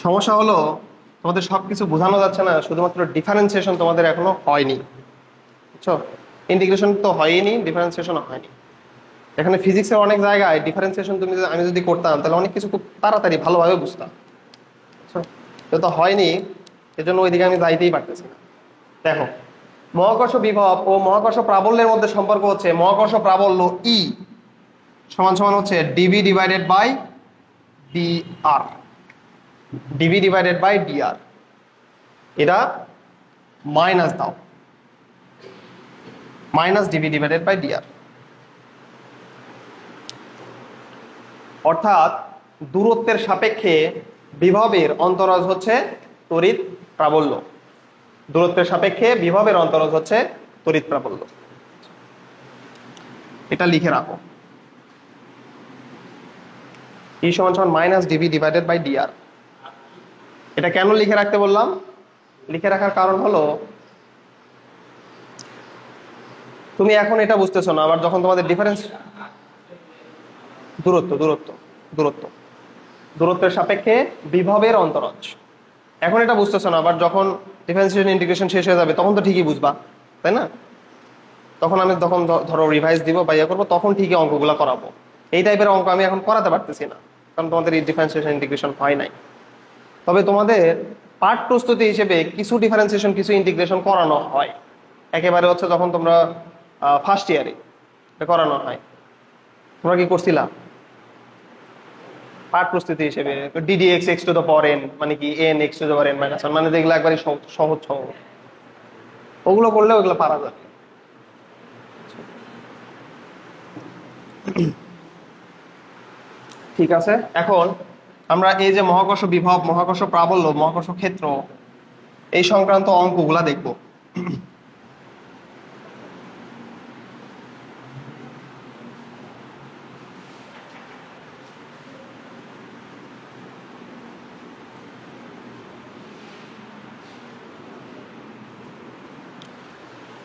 সমস্যা হলো তোমাদের সবকিছু বোঝানো যাচ্ছে না, শুধুমাত্র ডিফারেন্সিয়েশন তোমাদের এখনো হয়নি, বুঝছো? ইন্টিগ্রেশন তো হয়নি, ডিফারেন্সিয়েশন হয়নি। এখানে ফিজিক্সের অনেক জায়গায় ডিফারেন্সিয়েশন আমি যদি করতাম তাহলে অনেক কিছু খুব তাড়াতাড়ি ভালোভাবে বুঝতাম, বুঝছো? তো হয়নি, এজন্য ওইদিকে আমি যাইতেই পারতেছি না। দেখো, মহাকর্ষ বিভব ও মহাকর্ষ প্রাবল্যের মধ্যে সম্পর্ক হচ্ছে মহাকর্ষ প্রাবল্য ই সমান সমান হচ্ছে DV divided by DR, DV divided by DR. এটা মাইনাস দাও, minus DV divided by DR. অর্থাৎ দূরত্বের সাপেক্ষে বিভবের অন্তরজ হচ্ছে তড়িৎ প্রাবল্য, দূরত্বের সাপেক্ষে বিভবের অন্তরজ হচ্ছে তড়িৎ প্রাবল্য। এটা লিখে রাখো, ই সমান সমান minus DV divided by DR. এটা কেন লিখে রাখতে বললাম? লিখে রাখার কারণ হলো, তুমি এখন এটা বুঝতেছো না, আবার যখন তোমাদের ডিফারেন্স দূরত্ব দূরত্ব দূরত্ব দূরত্বের সাপেক্ষে বিভবের অন্তরজ, এখন এটা বুঝতেছো না, আবার যখন ডিফারেন্সিয়েশন ইন্টিগ্রেশন শেষ হয়ে যাবে তখন তো ঠিকই বুঝবা, তাই না? তখন ধরো রিভাইজ দিব বা ইয়ে করবো, তখন ঠিকই অঙ্কগুলো করাবো। এই টাইপের অঙ্ক আমি এখন করাতে পারতেছি না, কারণ তোমাদের এই ডিফারেন্সিয়েশন ইন্টিগ্রেশন হয় নাই। তবে তোমাদের পাঠ প্রস্তুতি হিসেবে কিছু ডিফারেন্সিয়েশন কিছু ইন্টিগ্রেশন করানো হয়, একেবারে হচ্ছে যখন তোমরা ফার্স্ট ইয়ারে করানো হয়। তোমরা কি করছিলা পাঠ প্রস্তুতি হিসেবে? Ddx x two the power N মানে কি, N x two the power N minus one, মানে যেগুলো একবারই সহজ সহজ, ওগুলো করলে ওগুলো পারা যাবে। ঠিক আছে, এখন আমরা এই যে মহাকর্ষ বিভব, মহাকর্ষ প্রাবল্য, মহাকর্ষ ক্ষেত্র, এই সংক্রান্ত অঙ্কগুলা দেখব।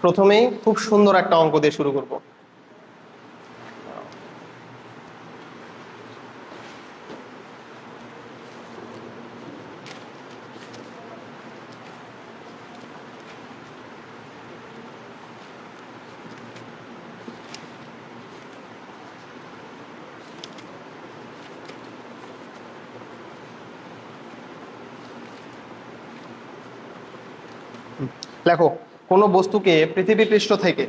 প্রথমেই খুব সুন্দর একটা অঙ্ক দিয়ে শুরু করব। লেখো, কোনো বস্তুকে পৃথিবী পৃষ্ঠ থেকে,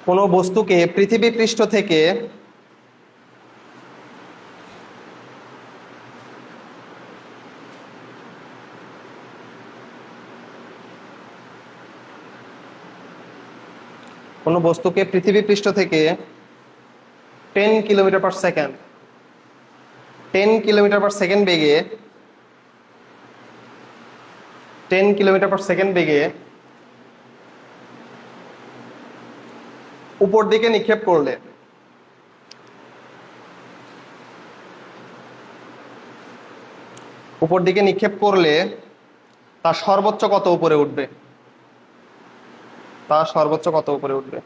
কোনো বস্তুকে পৃথিবী পৃষ্ঠ থেকে কোনো বস্তুকে পৃথিবী পৃষ্ঠ থেকে 10 kilometre per second 10 kilometre per second বেগে 10 কিলোমিটার পার সেকেন্ড বেগে উপর দিকে নিক্ষেপ করলে তার সর্বোচ্চ কত উপরে উঠবে? তার সর্বোচ্চ কত উপরে উঠবে?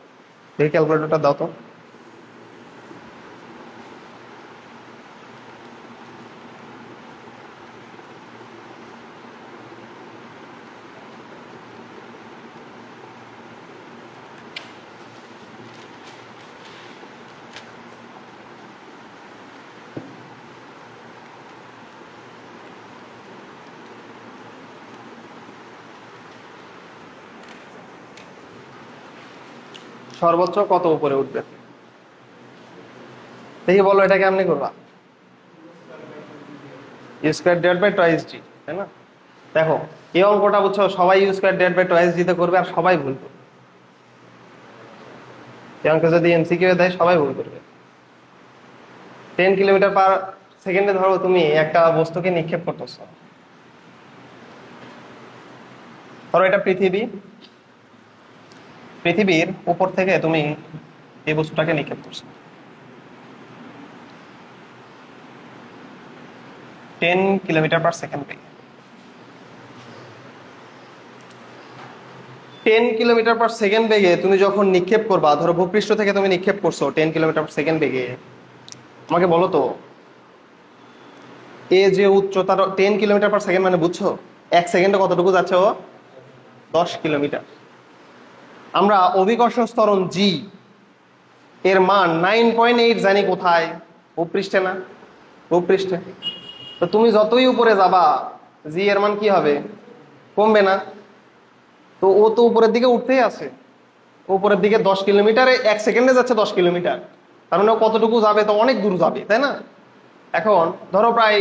দেখি ক্যালকুলেটরটা দাও তো। সর্বোচ্চ কত উপরে উঠবে? দেখি বলো এটা কেমনি করবা? U square divide by twice G, তাই না? দেখো এই অঙ্কটা বুঝছো, সবাই U square divide by twice G তে করবে আর সবাই ভুল করবে। এই অঙ্কে যদি এমসিকিউ দেয় সবাই ভুল করবে। 10 কিলোমিটার পার সেকেন্ডে ধরো তুমি একটা বস্তুকে নিক্ষেপ করতেছো, ধরো এটা পৃথিবী, পৃথিবীর উপর থেকে তুমি এই বস্তুটাকে নিক্ষেপ করছো 10 কিলোমিটার পার সেকেন্ড বেগে। 10 কিলোমিটার পার সেকেন্ড বেগে তুমি যখন নিক্ষেপ করবা, ধরো ভূপৃষ্ঠ থেকে তুমি নিক্ষেপ করছো 10 কিলোমিটার পার সেকেন্ড বেগে, আমাকে বলো তো এ যে উচ্চতা 10 কিলোমিটার পার সেকেন্ড মানে বুঝছো এক সেকেন্ডে কতটুকু যাচ্ছে? ও 10 কিলোমিটার। আমরা অভিকর্ষ ত্বরণ জি এর মান 9.8 জানি কোথায়? ভূপৃষ্ঠে না? ভূপৃষ্ঠে। তো তুমি যতই উপরে যাবা জি এর মান কি হবে? কমবে না? তো ও তো উপরের দিকে উঠতেই আছে, উপরের দিকে 10 কিলোমিটারে এক সেকেন্ডে যাচ্ছে 10 কিলোমিটার, তার মানে ও কতটুকু যাবে? তো অনেক দূর যাবে, তাই না? এখন ধরো প্রায়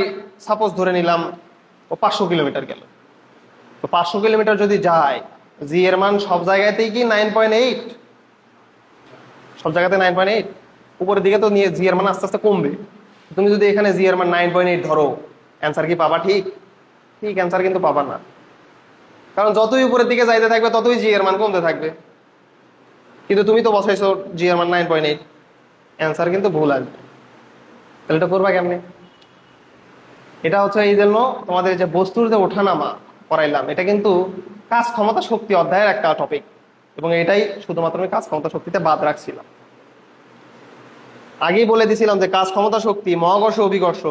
সাপোজ ধরে নিলাম ও 500 কিলোমিটার গেল, তো 500 কিলোমিটার যদি যায় জি এর মান সব জায়গাতেই কি 9.8? সব জায়গাতে 9.8। উপরের দিকে তো নিয়ে জি এর মান আস্তে আস্তে কমবে। তুমি যদি এখানে জি এর মান 9.8 ধরো, অ্যান্সার কি পাবা? ঠিক ঠিক অ্যান্সার কিন্তু পাবা না, কারণ যতই উপরের দিকে যাইতে থাকবে ততই জি এর মান কমতে থাকবে। কিন্তু তুমি তো বসাইছো জি এর মান 9.8, অ্যান্সার কিন্তু ভুল আসবে। তাহলে এটা করবা কেমনে? এটা হচ্ছে এই জন্য তোমাদের যে বস্তুর যে ওঠানামা করাইলাম, এটা কিন্তু কাজ ক্ষমতা শক্তি অধ্যায়ের একটা টপিক, এবং এটাই শুধুমাত্র আমি কাজ ক্ষমতা শক্তিতে বাদ রাখছিলাম। আগেই বলে দিছিলাম যে কাজ ক্ষমতা শক্তি, মহাকর্ষ অভিকর্ষ,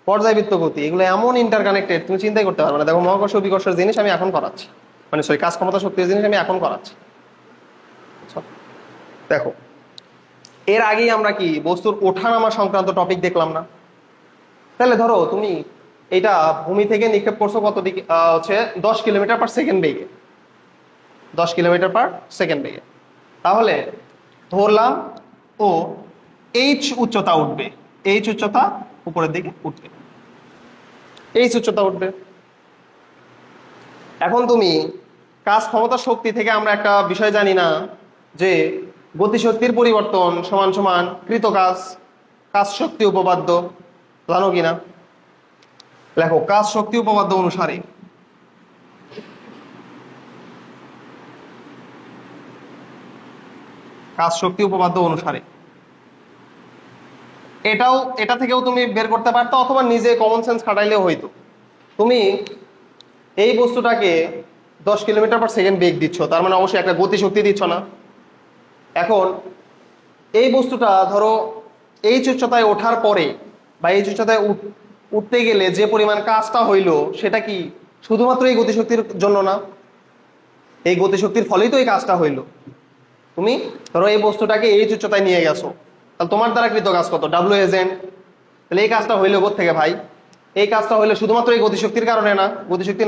পর্যায়বৃত্ত গতি, এগুলো এমন ইন্টারকানেক্টেড তুমি চিন্তাই করতে পারবে না। দেখো মহাকর্ষ অভিকর্ষের জিনিস আমি এখন করাচ্ছি, মানে সরি কাজ ক্ষমতা শক্তির জিনিস আমি এখন করাচ্ছি। দেখো এর আগেই আমরা কি বস্তুর ওঠানামা সংক্রান্ত টপিক দেখলাম না? তাহলে ধরো তুমি এটা ভূমি থেকে নিক্ষেপ করছো কত দিকে? হচ্ছে 10 কিলোমিটার পার সেকেন্ড বেগে, 10 কিলোমিটার পার সেকেন্ড বেগে। তাহলে ধরলাম ও এইচ উচ্চতা উঠবে, এইচ উচ্চতা উপরের দিকে উঠবে, এইচ উচ্চতা উঠবে। এখন তুমি কাজ ক্ষমতা শক্তি থেকে আমরা একটা বিষয় জানি না যে গতিশক্তির পরিবর্তন সমান সমান কৃত কাজ, কাজ শক্তি উপপাদ্য, জানো কিনা? লেখো কাজ শক্তি উপপাদ্য অনুসারে কাজ শক্তি উপপাদ্য অনুসারে এটা থেকেও তুমি বের করতে পারতো, অথবা নিজে কমন সেন্স খাটাইলেও হইতো। তুমি এই বস্তুটাকে 10 কিলোমিটার পার সেকেন্ড বেগ দিচ্ছ, তার মানে অবশ্যই একটা গতিশক্তি দিচ্ছ না? এখন এই বস্তুটা ধরো এইচ উচ্চতায় ওঠার পরে বা এইচ উচ্চতায় উঠতে গেলে যে পরিমাণ কাজটা হইলো, সেটা কি শুধুমাত্র এই গতিশক্তির জন্য না? এই গতিশক্তির ফলেই তো এই কাজটা হইলো। তুমি ধরো এই বস্তুটাকে এইচ উচ্চতায় নিয়ে গেছো, তাহলে তোমার দ্বারা কৃত কাজ কত? W agent. তাহলে এই কাজটা হইলো কোত্থেকে ভাই? এই কাজটা হইলো শুধুমাত্র এই গতিশক্তির কারণে না? গতিশক্তি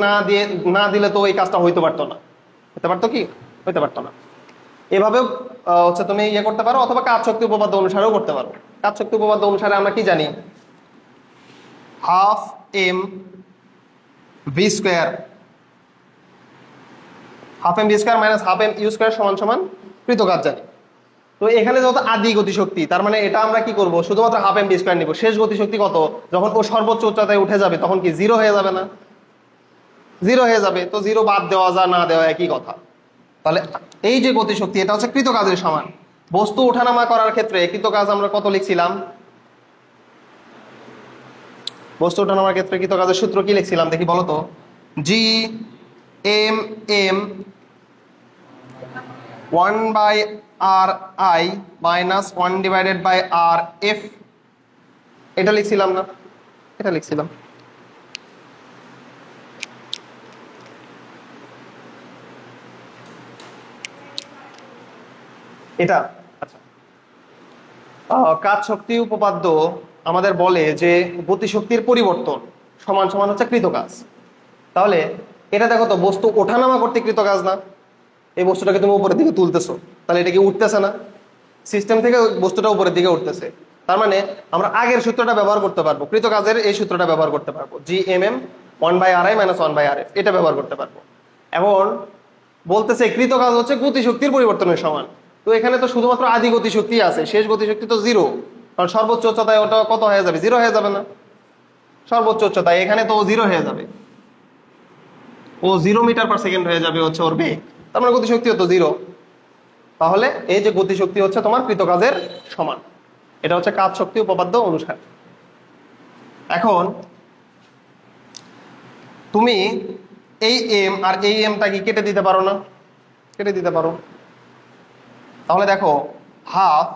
না দিলে তো এই কাজটা হইতে পারতো না। হতে পারতো কি? হইতে পারতো না। এভাবেও হচ্ছে তুমি ইয়ে করতে পারো, অথবা কাজ শক্তি উপপাদ্য অনুসারেও করতে পারো। কাজ শক্তি উপপাদ্য অনুসারে আমরা কি জানি? Half M V square, half M V square minus half M U square সমান সমান কৃত কাজ জানি। তো এখানে যত আদি গতিশক্তি, তার মানে এটা আমরা কি করব? শুধুমাত্র হাফ এম ভি স্কোয়ার নিব। শেষ গতিশক্তি কত? যখন ও সর্বোচ্চ উচ্চতায় উঠে যাবে তখন কি জিরো হয়ে যাবে না? জিরো হয়ে যাবে। তো জিরো বাদ দেওয়া যা না দেওয়া একই কথা। তাহলে এই যে গতিশক্তি, এটা হচ্ছে কৃত কাজের সমান। বস্তু ওঠানামা করার ক্ষেত্রে কৃত কাজ আমরা কত লিখছিলাম? বস্তু ওঠানামার ক্ষেত্রে কৃত কাজের সূত্র কি লিখছিলাম দেখি বলো তো? জি M M 1/r/i minus 1/r/f, এটা লিখছিলাম না? এটা লিখছিলাম। এটা আচ্ছা, কাজ শক্তি উপপাদ্য আমাদের বলে যে গতিশক্তির পরিবর্তন সমান সমান হচ্ছে কৃত কাজ। তাহলে এটা দেখো তো বস্তু ওঠানামা করতে কৃত কাজ না? এই বস্তুটাকে তুমি উপরের দিকে তুলতেছো, তাহলে এটা কি উঠতেছে না? সিস্টেম থেকে বস্তুটা উপরের দিকে উঠতেছে। তার মানে আমরা আগের সূত্রটা ব্যবহার করতে পারবো, কৃত কাজের এই সূত্রটা ব্যবহার করতে পারবো, GMM 1/RI - 1/RF, এটা ব্যবহার করতে পারবো। এখন বলতেছে কৃত কাজ হচ্ছে গতিশক্তির পরিবর্তনের সমান। তো এখানে তো শুধুমাত্র আদি গতিশক্তি আছে, শেষ গতিশক্তি তো জিরো, কারণ সর্বোচ্চ উচ্চতায় ওটা কত হয়ে যাবে? জিরো হয়ে যাবে না? সর্বোচ্চ উচ্চতায় এখানে তো জিরো হয়ে যাবে, ও 0 মিটার/সেকেন্ড হয়ে যাবে হচ্ছে ওর বেগ, তার মানে গতিশক্তিও তো জিরো। তাহলে এই যে গতিশক্তি হচ্ছে তোমার কৃত কাজের সমান, এটা হচ্ছে কাজ শক্তি উপপাদ্য অনুসারে। এখন তুমি এই এম আর এই এমটা কি কেটে দিতে পারো না? কেটে দিতে পারো। তাহলে দেখো হাফ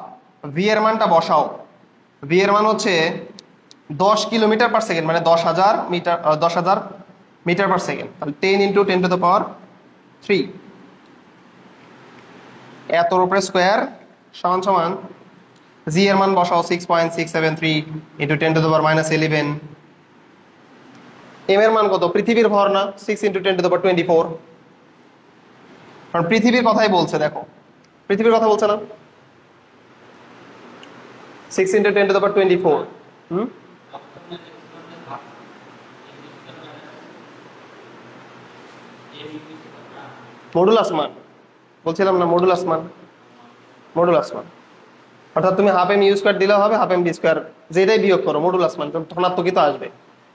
ভি এর মানটা বসাও, ভি এর মান হচ্ছে 10 কিলোমিটার/সেকেন্ড, মানে 10,000 মিটার/সেকেন্ড। তাহলে 10 × 10⁻³ এতর উপরে স্কোয়ার সমান সমান জি এর মান বসাও 6.673 × 10⁻11। এম এর মান কত? পৃথিবীর ভর না, 6 × 10⁻24, কারণ পৃথিবীর কথাই বলছে। দেখো পৃথিবীর কথা বলছে না, 6 × 10⁻24। মডুলাস মান বলছিলাম না, মডুলাস মান, মডুলাস মান অর্থাৎ তুমি হাফ এম ইউ স্কোয়ার দিলেও হবে, হাফ এম বি স্কোয়ার, যেটাই বিয়োগ করো মডুলাস মান ধনাত্মকই তো আসবে।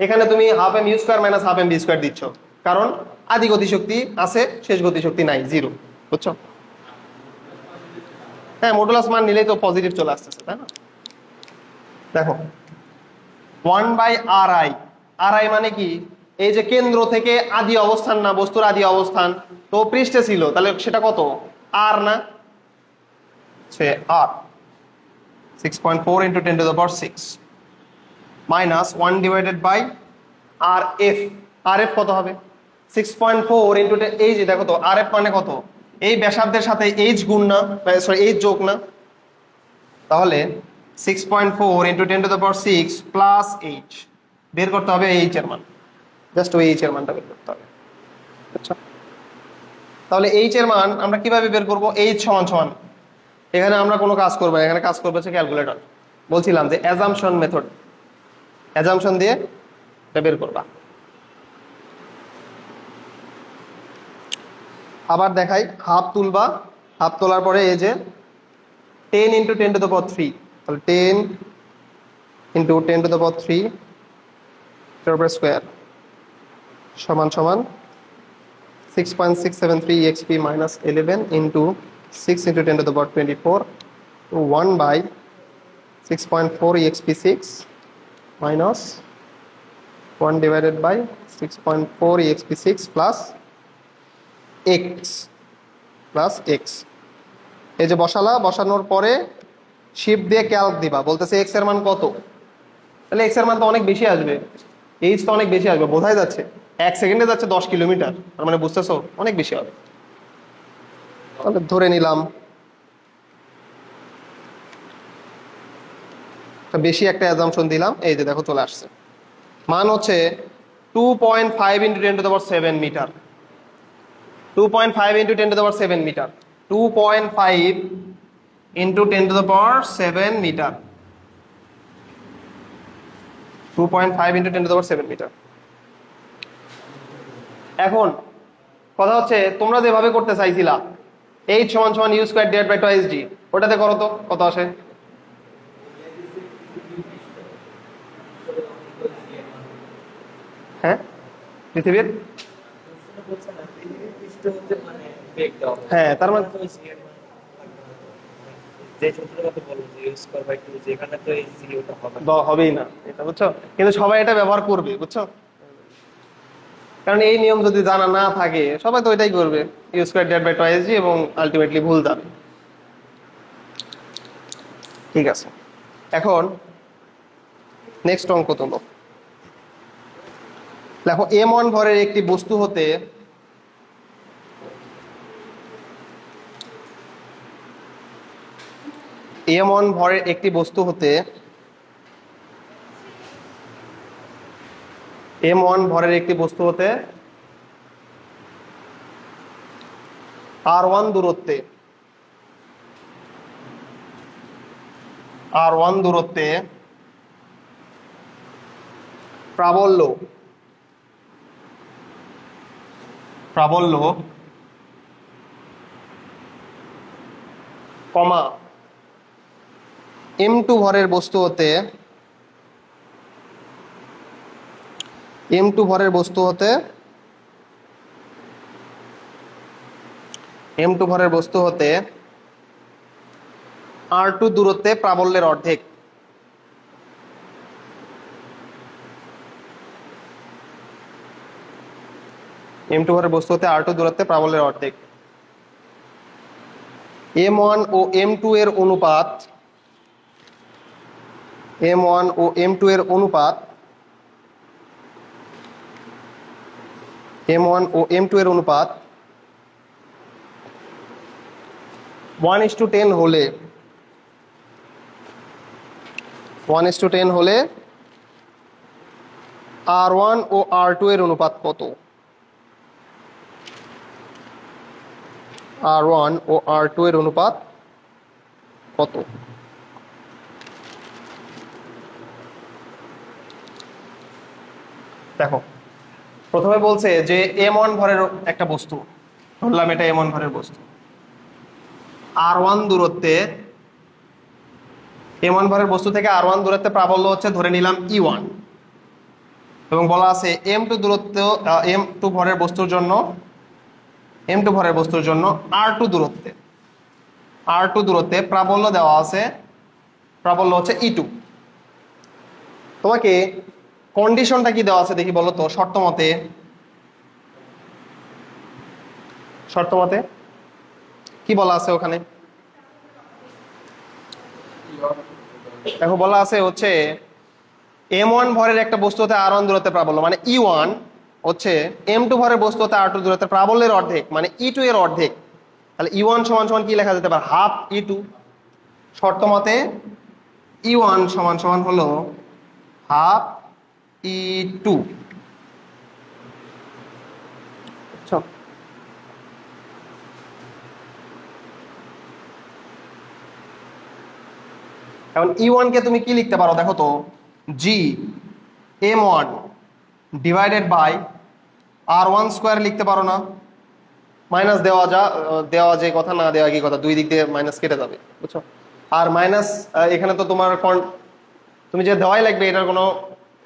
এখানে তুমি half M U square - half M V square দিচ্ছ, কারণ আদি গতিশক্তি আছে, শেষ গতিশক্তি নাই, জিরো। বুঝছো? হ্যাঁ, মডুলাস মান নিলেই তো পজিটিভ চলে আসতেছে, তাই না? দেখো 1/RI, RI মানে কি? এই যে কেন্দ্র থেকে আদি অবস্থান না, বস্তুর আদি অবস্থান তো পৃষ্ঠে ছিল, তাহলে সেটা কত? আর না, সে আর 6.4 × 10⁻6 মাইনাস 1/RF। RF কত হবে? 6.4 × এই যে দেখো তো RF মানে কত? এই ব্যাসার্ধের সাথে এইচ গুণ না, সরি এইচ যোগ না, তাহলে 6.4 × 10⁻6 প্লাস এইচ বের করতে হবে, এইচ এর মান, জাস্ট ওই এইচ এর মানটা বের করতে হবে। আচ্ছা, তাহলে এইচ এর মান আমরা কিভাবে বের করব? এইচ সমান সমান, এখানে আমরা কোনো কাজ করবো না, এখানে কাজ করবে হচ্ছে ক্যালকুলেটর। বলছিলাম যে অ্যাজাম্পশন মেথড, অ্যাজাম্পশন দিয়ে এটা বের করবা। আবার দেখাই, হাফ তুলবা, হাফ তোলার পরে এই যে 10 × 10⁻3, তাহলে 10 × 10⁻3 স্কোয়ার সমান সমান 6.673 exp - 11 × 6 × 10⁻24 1/6.4 exp6 minus 1/6.4 exp6 plus x। এই যে বসালা, বসানোর পরে শিফট দিয়ে ক্যালক দিবা, বলতেছে এক্স এর মান কত? তাহলে এক্স এর মান তো অনেক বেশি আসবে, এইচ তো অনেক বেশি আসবে, বোঝাই যাচ্ছে 1 সেকেন্ডে যাচ্ছে 10 কিলোমিটার, তার মানে বুঝতেছো অনেক বেশি হবে। তাহলে ধরে নিলাম বেশি একটা অ্যাজাম্পশন দিলাম, এই যে দেখো চলে আসছে, মান হচ্ছে 2.5 × 10⁻7 মিটার, 2.5 × 10⁻7 মিটার, 2.5 × 10⁻7 মিটার, 2.5 × 10⁻7 মিটার। এখন কথা হচ্ছে তোমরা যেভাবে করতে চাইছিলা এইচ সমান সমান U square divide by twice D, ওটাতে করো তো কত আসে? হ্যাঁ, পৃথিবীর, হ্যাঁ তার মানে হবেই না এটা, বুঝছো? কিন্তু সবাই এটা ব্যবহার করবে, বুঝছো? কারণ এই নিয়ম যদি জানা না থাকে সবাই তো এটাই করবে, U square divide by twice D, এবং আলটিমেটলি ভুল যাবে। ঠিক আছে, এখন নেক্সট অঙ্ক তোলো। দেখো m1 ভরের একটি বস্তু হতে m1 ভরের একটি বস্তু হতে m1 ভরের একটি বস্তু হতে R1 দূরত্বে R1 দূরত্বে প্রাবল্য কমা M2 ভরের বস্তু হতে M2 ভরের বস্তু হতে R2 দূরত্বে প্রাবল্যের অর্ধেক। M2 ভরের বস্তু হতে R2 দূরত্বে প্রাবল্যের অর্ধেক। M1 ও M2 এর অনুপাত M1 ও M2 এর অনুপাত M1 ও M2 এর অনুপাত 1:10 হলে 1:10 হলে R1 ও R2 এর অনুপাত কত? R1 ও R2 এর অনুপাত কত? দেখো, প্রথমে বলছে যে M1 ভরের একটা বস্তু, ধরলাম এটা M1 ভরের বস্তু, R1 দূরত্বে M1 ভরের বস্তু থেকে R1 দূরত্বে প্রাবল্য হচ্ছে ধরে নিলাম E1, এবং বলা আছে M2 দূরত্ব M2 ভরের বস্তুর জন্য R2 দূরত্বে প্রাবল্য দেওয়া আছে, প্রাবল্য হচ্ছে E2। তোমাকে কন্ডিশনটা কি দেওয়া আছে দেখি বলো তো, শর্ত মতে কি বলা আছে ওখানে? দেখো বলা আছে হচ্ছে M1 ভরের একটা বস্তু হতে R1 দূরত্বে প্রাবল্য, মানে E1 হচ্ছে M2 ভরের বস্তু হতে R2 দূরত্বে প্রাবল্যের অর্ধেক, মানে E2 এর অর্ধেক। তাহলে E1 সমান সমান কি লেখা যেতে পারে? Half E2। শর্ত মতে E1 সমান সমান হলো হাফ E2। এখন E1 কে তুমি কি লিখতে পারো দেখো তো, G M1 divided by R1 square লিখতে পারো না? মাইনাস দেওয়া যে কথা, না দেওয়া কি কথা, দুই দিক দিয়ে মাইনাস কেটে যাবে, বুঝছো? আর মাইনাস এখানে তো তোমার তুমি যে দেওয়াই লাগবে এটার কোনো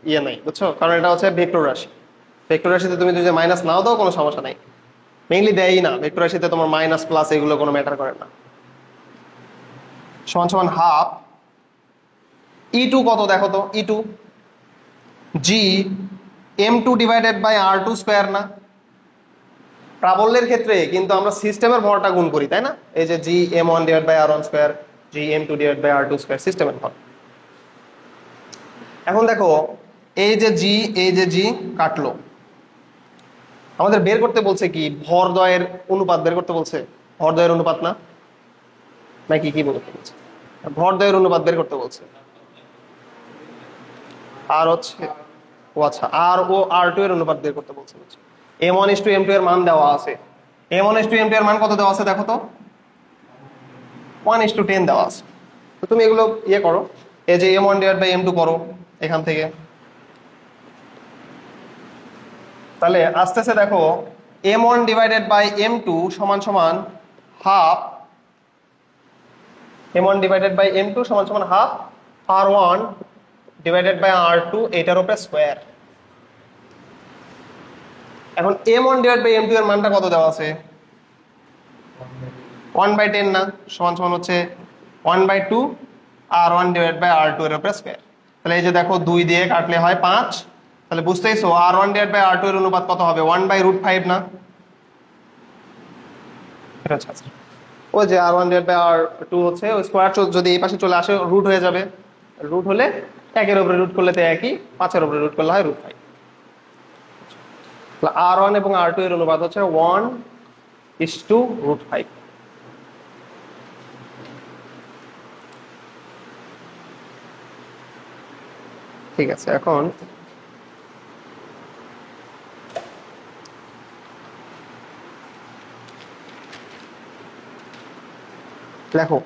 ইয়ে নাই, বুঝছো? কারণ এটা হচ্ছে ভেক্টর রাশি। ভেক্টর রাশিতে তুমি যদি মাইনাস নাও দাও কোনো সমস্যা নাই, মেইনলি দেয়ই না ভেক্টর রাশিতে, তোমার মাইনাস প্লাস এগুলো কোনো ম্যাটার করে না। সমান সমান হাফ E2 কত দেখো তো, E2 G M2 divided by R2 square না? প্রাবল্যের ক্ষেত্রে কিন্তু আমরা সিস্টেমের ভরটা গুণ করি, তাই না? এই যে G M1 divide by R1 square, G M2 divide by R2 square, সিস্টেমের ভর। এখন দেখো এই যে G কাটলো, আমাদের বের করতে বলছে কি? ভরদ্বয়ের অনুপাত বের করতে বলছে। ভরদ্বয়ের অনুপাত না, নাকি কি বলতে বলছে? ভরদ্বয়ের অনুপাত বের করতে বলছে। আর হচ্ছে আচ্ছা, R ও R2 এর অনুপাত বের করতে বলছে। M1:M2 এর মান দেওয়া আছে। M1:M2 এর মান কত দেওয়া আছে দেখো তো? 1:10 দেওয়া আছে। তো তুমি এগুলো ইয়ে করো, এই যে M1 ডিভাইড বাই M2 করো এখান থেকে। তাহলে আস্তে আস্তে দেখো M1 ডিভাইডেড বাই M2 সমান সমান half, M1 divided by M2 সমান সমান half R1 divided by R2 এটার উপরে স্কোয়ার। এখন M1 ডিভাইড বাই M2 এর মানটা কত দেওয়া আছে? 1/10 না, সমান সমান হচ্ছে 1/2 R1 ডিভাইড বাই R2 এর উপরে স্কোয়ার। তাহলে এই যে দেখো 2 দিয়ে কাটলে হয় 5, তাহলে বুঝতেইছো R1 ডিভাইড বাই R2 এর অনুপাত কত হবে? 1/√5 না? ওই যে R1 ডিভাইড বাই R2 হচ্ছে ওই স্কোয়ার, যদি এই পাশে চলে আসে রুট হয়ে যাবে, রুট হলে 1 এর উপরে রুট করলে তো একই, 5 এর উপরে রুট করলে হয় √5। R1 এবং R2 এর অনুপাত হচ্ছে 1:√5। ঠিক আছে, এখন দেখো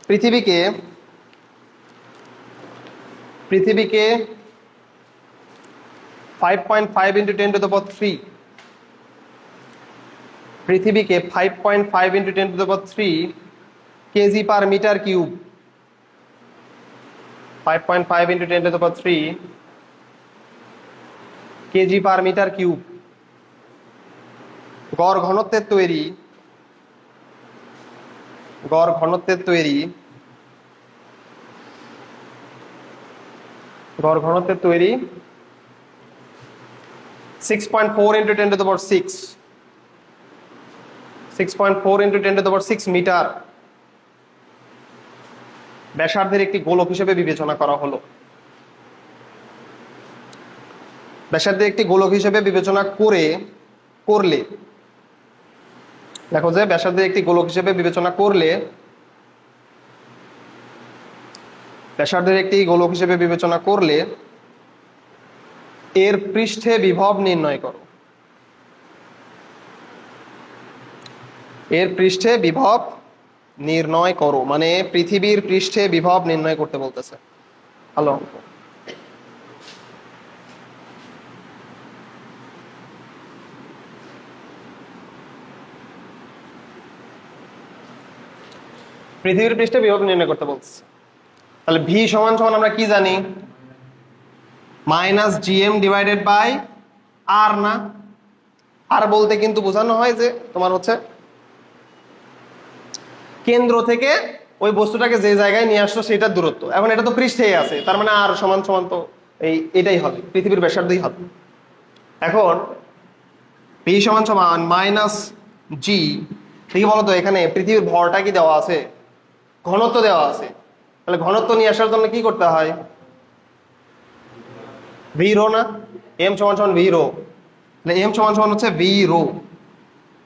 পৃথিবীকে 5.5 into 10 to the power 3 পৃথিবীকে 5.5 into 10 to the power 3 KG per metre cube 5.5 into 10 to the power 3 KG per metre cube গড় ঘনত্বের তৈরি 6.4 into 10 to the power 6 6.4 into 10 to the power 6 metre ব্যাসার্ধের একটি গোলক হিসেবে বিবেচনা করা হলো। ব্যাসার্ধের একটি গোলক হিসেবে বিবেচনা করলে দেখো যে ব্যাসার্ধের একটি গোলক হিসেবে বিবেচনা করলে এর পৃষ্ঠে বিভব নির্ণয় করো। মানে পৃথিবীর পৃষ্ঠে বিভব নির্ণয় করতে বলতেছে। হ্যালো, পৃথিবীর পৃষ্ঠে বিভব নির্ণয় করতে বলছে। তাহলে ভি সমান সমান আমরা কি জানি? মাইনাস জিএম ডিভাইডেড বাই আর না? আর বলতে কিন্তু বোঝানো হয় যে তোমার হচ্ছে কেন্দ্র থেকে ওই বস্তুটাকে যে জায়গায় নিয়ে আসছো সেটার দূরত্ব। এখন এটা তো পৃষ্ঠেই আছে, তার মানে আর সমান সমান তো এটাই হবে, পৃথিবীর ব্যাসার্ধই হবে। এখন ভি সমান সমান মাইনাস জি, ঠিক বলতো এখানে পৃথিবীর ভরটা কি দেওয়া আছে? ঘনত্ব দেওয়া আছে। তাহলে ঘনত্ব নিয়ে আসার জন্য কি করতে হয়? ভি রো না? এম সমান সমান ভি রো। তাহলে এম সমান সমান হচ্ছে V rho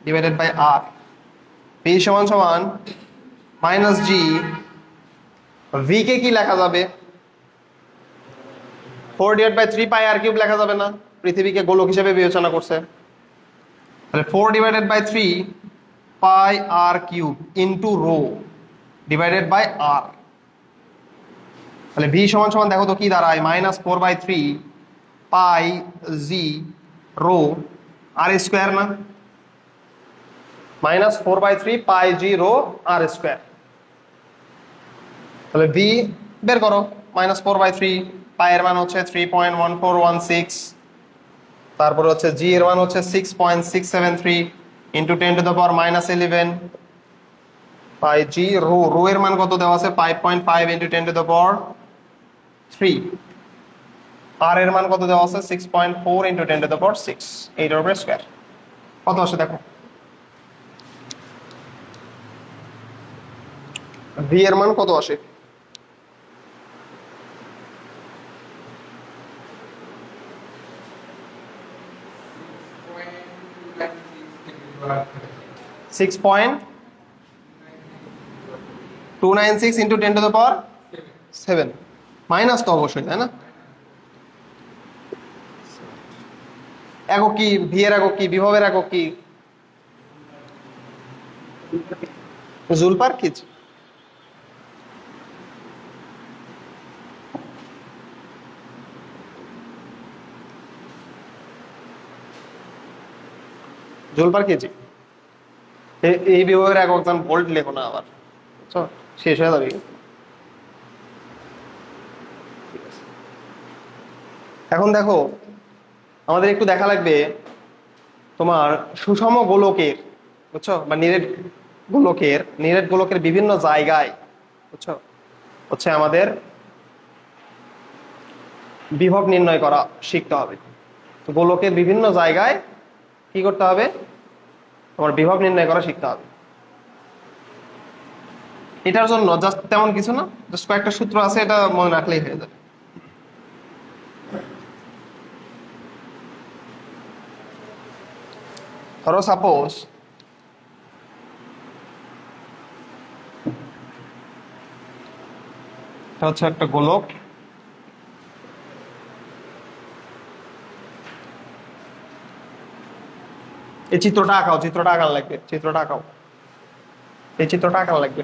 divided by R. V সমান সমান মাইনাস জি। ভি কে কি লেখা যাবে? 4 divide by 3 pi R cube লেখা যাবে না? পৃথিবীকে গোলক হিসেবে বিবেচনা করছে। তাহলে 4 divided by 3 pi R cube into rho divided by R. তাহলে ভি সমান সমান দেখো তো কি দাঁড়ায়? Minus 4/3 pi G rho R square না? Minus 4/3 pi G rho R square. তাহলে ভি বের করো। মাইনাস 4/3 পাই এর মান হচ্ছে 3.1416, তারপরে হচ্ছে জি এর মান হচ্ছে 6.673 into 10 to the power minus 11 pi G rho. Rho এর মান কত দেওয়া আছে? 5.5 ইন্টু 10 টু দ্য পাওয়ার 3। আর এর মান কত দেওয়া আছে? 6.4 ইন্টু 10 টু দ্য পাওয়ার 6, এইটার উপরে স্কোয়ার। কত আসে দেখো? ভি এর মান কত আসে? Six point 296 into 10 to the power 7। Minus তো অবশ্যই, তাই না? একক কি? ভি এর একক কি? বিভবের একক কি? Joule per KG. Joule per KG. এই বিভবের একক জান ভোল্ট লেখো না আবার, বুঝছো? শেষ হয়ে যাবে। এখন দেখো আমাদের একটু দেখা লাগবে তোমার সুষম গোলকের, বুঝছো, বা নিরেট গোলকের বিভিন্ন জায়গায়, বুঝছো, হচ্ছে আমাদের বিভব নির্ণয় করা শিখতে হবে। তো গোলকের বিভিন্ন জায়গায় কি করতে হবে? তোমার বিভব নির্ণয় করা শিখতে হবে। এটার জন্য জাস্ট তেমন কিছু না, জাস্ট কয়েকটা সূত্র আছে, এটা মনে রাখলেই হয়ে যাবে। ধরো সাপোজ এটা হচ্ছে একটা গোলক, এই চিত্রটা আঁকাও, চিত্রটা আঁকার লাগবে, চিত্রটা আঁকাও, এই চিত্রটা আঁকার লাগবে।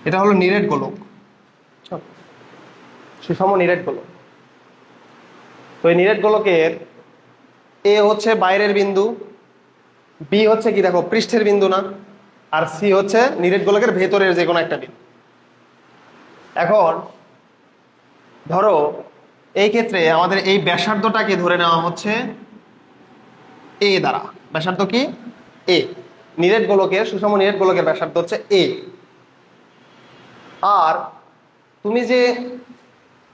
এটা হলো নিরেট গোলক, সুষম নিরেট গোলক। তো এই নিরেট গোলকের এ হচ্ছে বাইরের বিন্দু, বি হচ্ছে কি দেখো পৃষ্ঠের বিন্দু না, আর সি হচ্ছে নিরেট গোলকের ভেতরের যে কোনো একটা বিন্দু। এখন ধরো এই ক্ষেত্রে আমাদের এই ব্যাসার্ধটাকে ধরে নেওয়া হচ্ছে এ দ্বারা। ব্যাসার্ধ কি? এ। নিরেট গোলকের, সুষম নিরেট গোলকের ব্যাসার্ধ হচ্ছে এ। আর তুমি যে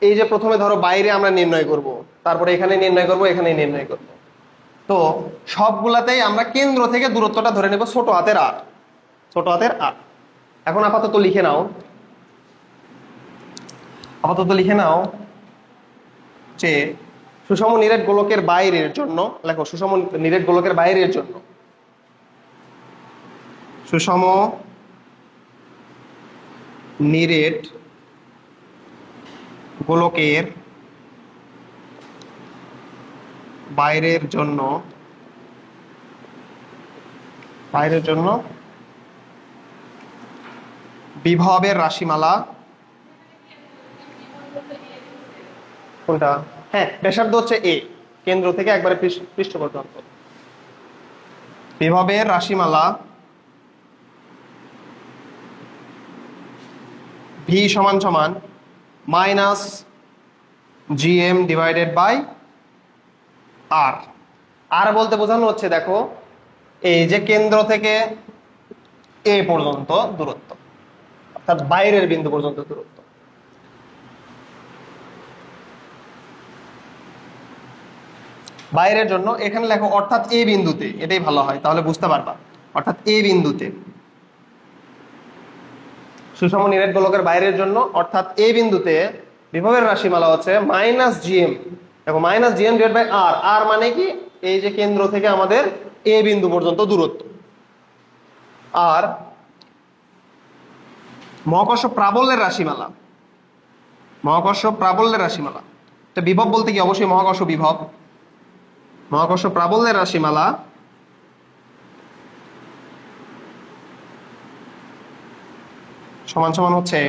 এই যে প্রথমে ধরো বাইরে আমরা নির্ণয় করব, তারপরে এখানে নির্ণয় করব, এখানে নির্ণয় করব, তো সবগুলাতেই আমরা কেন্দ্র থেকে দূরত্বটা ধরে নেব ছোট হাতের আর, ছোট হাতের আর। এখন আপাতত লিখে নাও, আপাতত লিখে নাও যে সুষম নিরেট গোলকের বাইরের জন্য, লেখো সুষম নিরেট গোলকের বাইরের জন্য, সুষম নিরেট গোলকের বাইরের জন্য, বাইরের জন্য বিভবের রাশিমালা কোনটা? হ্যাঁ, ব্যাসার্ধ হচ্ছে এ, কেন্দ্র থেকে একবারে পৃষ্ঠ পর্যন্ত। বিভবের রাশিমালা ভি সমান সমান মাইনাস জিএম ডিভাইডেড বাই আর। আর বলতে বোঝানো হচ্ছে দেখো এই যে কেন্দ্র থেকে এ পর্যন্ত দূরত্ব, অর্থাৎ বাইরের বিন্দু পর্যন্ত দূরত্ব। বাইরের জন্য এখানে লেখো অর্থাৎ এ বিন্দুতে, এটাই ভালো হয়, তাহলে বুঝতে পারবা। অর্থাৎ এ বিন্দুতে সুষম নিরেট গোলকের বাইরের জন্য অর্থাৎ এ বিন্দুতে বিভবের রাশিমালা হচ্ছে মাইনাস জিএম। দেখো মাইনাস জিএম ডিভাইড বাই আর। আর মানে কি? এই যে কেন্দ্র থেকে আমাদের এ বিন্দু পর্যন্ত দূরত্ব। আর মহাকর্ষ প্রাবল্যের রাশিমালা, মহাকর্ষ প্রাবল্যের রাশিমালা, এটা বিভব বলতে কি অবশ্যই মহাকর্ষ বিভব। মহাকর্ষ প্রাবল্যের রাশিমালা সমান সমান হচ্ছে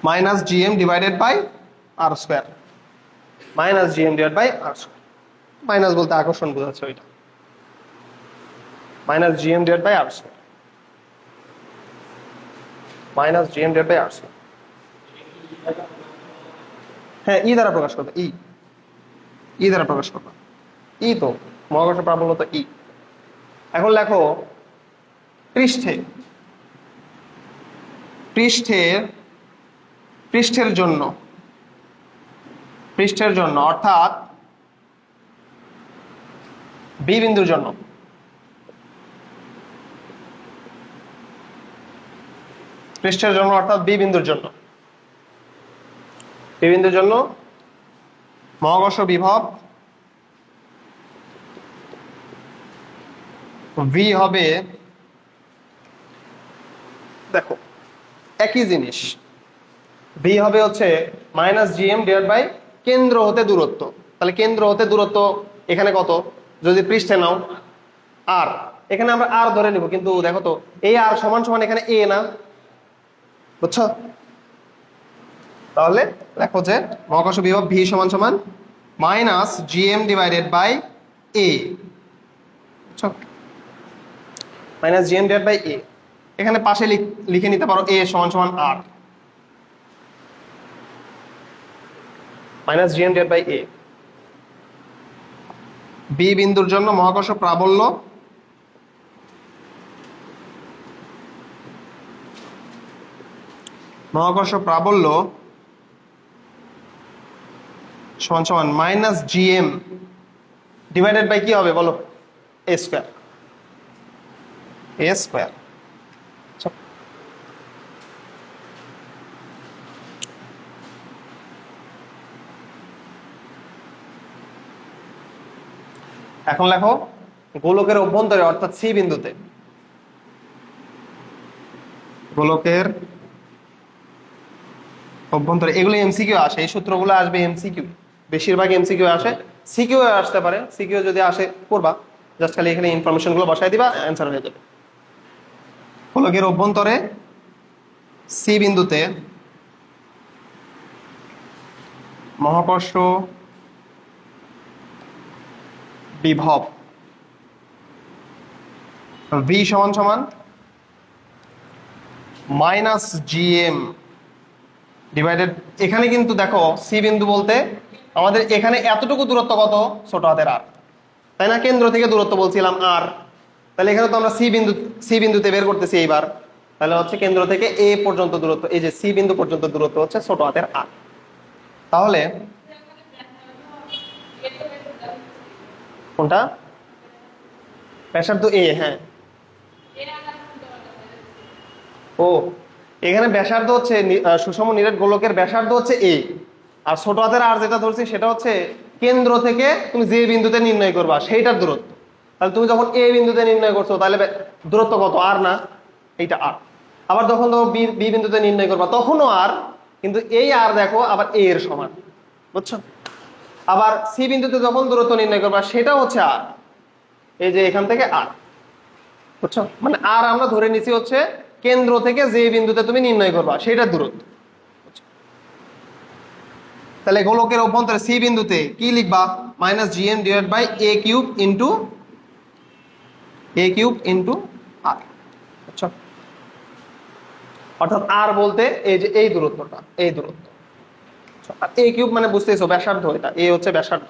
minus GM divided by R square. Minus GM divide by R square. Minus বলতে আকর্ষণ বোঝাচ্ছে ওইটা। Minus GM divide by R square. Minus GM divide by R square. হ্যাঁ, ই দ্বারা প্রকাশ করবে, ই, ই দ্বারা প্রকাশ করবে। ই তো মহাকর্ষ প্রাবল্য তো ই। এখন লেখো পৃষ্ঠে, পৃষ্ঠের, পৃষ্ঠের জন্য, পৃষ্ঠের জন্য অর্থাৎ বি বিন্দুর জন্য, পৃষ্ঠের জন্য অর্থাৎ বি বিন্দুর জন্য, বি বিন্দুর জন্য মহাকর্ষ বিভব ভি হবে, দেখো একই জিনিস, ভি হবে হচ্ছে মাইনাস জিএম ডিভাইড বাই কেন্দ্র হতে দূরত্ব। তাহলে কেন্দ্র হতে দূরত্ব এখানে কত? যদি পৃষ্ঠে নাও আর, এখানে আমরা আর ধরে নিব, কিন্তু দেখো তো এই আর সমান সমান এখানে এ না, বুঝছো? তাহলে দেখো যে মহাকর্ষ বিভব ভি সমান সমান minus GM divided by A, বুঝছো? Minus GM divide by A. এখানে পাশে লিখে নিতে পারো এ সমান সমান R, minus GM divide by A. B বিন্দুর জন্য মহাকর্ষ প্রাবল্য মহাকর্ষ প্রাবল্য সমান সমান মাইনাস জিএম ডিভাইডেড বাই কি হবে বলো? এ স্কোয়ার, এ স্কোয়ার। এখন লেখো গোলকের অভ্যন্তরে অর্থাৎ সি বিন্দুতে, গোলকের অভ্যন্তরে, এগুলো এমসিকিউ আসে, এই সূত্রগুলো আসবে এমসিকিউ, বেশিরভাগ এমসিকিউ আসে, সিকিউ আসতে পারে। সিকিউ যদি আসে করবা, জাস্ট খালি এখানে ইনফরমেশন গুলো বসাই দিবা, অ্যান্সার হয়ে যাবে। গোলকের অভ্যন্তরে সি বিন্দুতে মহাকর্ষ বিভব ভি সমান সমান মাইনাস জিএম ডিভাইডেড, এখানে কিন্তু দেখো সি বিন্দু বলতে আমাদের এখানে এতটুকু দূরত্ব কত, ছোট হাতের আর, তাই না? কেন্দ্র থেকে দূরত্ব বলছিলাম আর, তাহলে এখানে তো আমরা সি বিন্দুতে বের করতেছি এইবার, তাহলে হচ্ছে কেন্দ্র থেকে এ পর্যন্ত দূরত্ব, এই যে সি বিন্দু পর্যন্ত দূরত্ব হচ্ছে ছোট হাতের আর। তাহলে কোনটা ব্যাসার্ধ এ? হ্যাঁ, ও এখানে ব্যাসার্ধ হচ্ছে সুষম নিরেট গোলকের ব্যাসার্ধ হচ্ছে এ, আর ছোট হাতের আর যেটা ধরছি সেটা হচ্ছে কেন্দ্র থেকে তুমি যে বিন্দুতে নির্ণয় করবা সেইটার দূরত্ব। তাহলে তুমি যখন এ বিন্দুতে নির্ণয় করছো তাহলে দূরত্ব কত, আর না, এইটা আর। আবার যখন তুমি বি বিন্দুতে নির্ণয় করবা তখনও আর, কিন্তু এই আর দেখো আবার এ এর সমান, বুঝছো? আবার সি বিন্দুতে যখন দূরত্ব নির্ণয় করবা সেটা হচ্ছে আর, এই যে এখান থেকে আর, বুঝছো? মানে আর আমরা ধরে নিছি হচ্ছে কেন্দ্র থেকে যে বিন্দুতে তুমি নির্ণয় করবা সেটার দূরত্ব। তাহলে গোলকের অভ্যন্তরে সি বিন্দুতে কি লিখবা, minus GM divide by A cube into R, বুঝছো? অর্থাৎ আর বলতে এই যে এই দূরত্বটা, এই দূরত্ব, আর এ কিউব মানে বুঝতেছো ব্যাসার্ধ, এটা এ হচ্ছে ব্যাসার্ধ।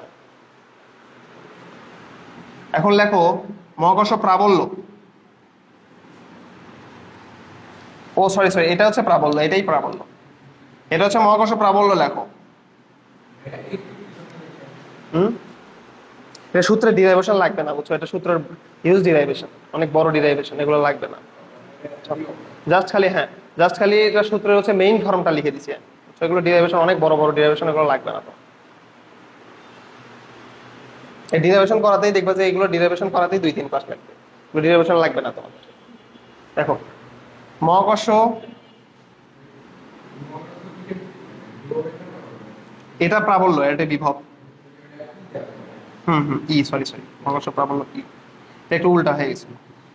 এখন লেখো মহাকর্ষ প্রাবল্য, ও সরি এটা হচ্ছে প্রাবল্য, এটাই প্রাবল্য, এটা হচ্ছে মহাকর্ষ প্রাবল্য লেখো। এটা সূত্রের ডিরাইভেশন লাগবে না, বুঝছো? এটা সূত্রের হিউজ ডিরাইভেশন, অনেক বড় ডিরাইভেশন, এগুলো লাগবে না। জাস্ট খালি, হ্যাঁ জাস্ট খালি এটা সূত্রের হচ্ছে মেইন ফর্মটা লিখে দিছি, এগুলো ডিরাইভেশন অনেক বড় বড় ডিরাইভেশন, এগুলো লাগবে না। তো এই ডিরাইভেশন করাতেই দেখবা যে এগুলো ডিরাইভেশন করাতেই 2-3 ক্লাস লাগবে, এগুলো ডিরাইভেশন লাগবে না তোমাদের। দেখো মহাকর্ষ, এটা প্রাবল্য, এটা বিভব, ই সরি মহাকর্ষ প্রাবল্য ই, এটা একটু উল্টা হয়ে গেছে।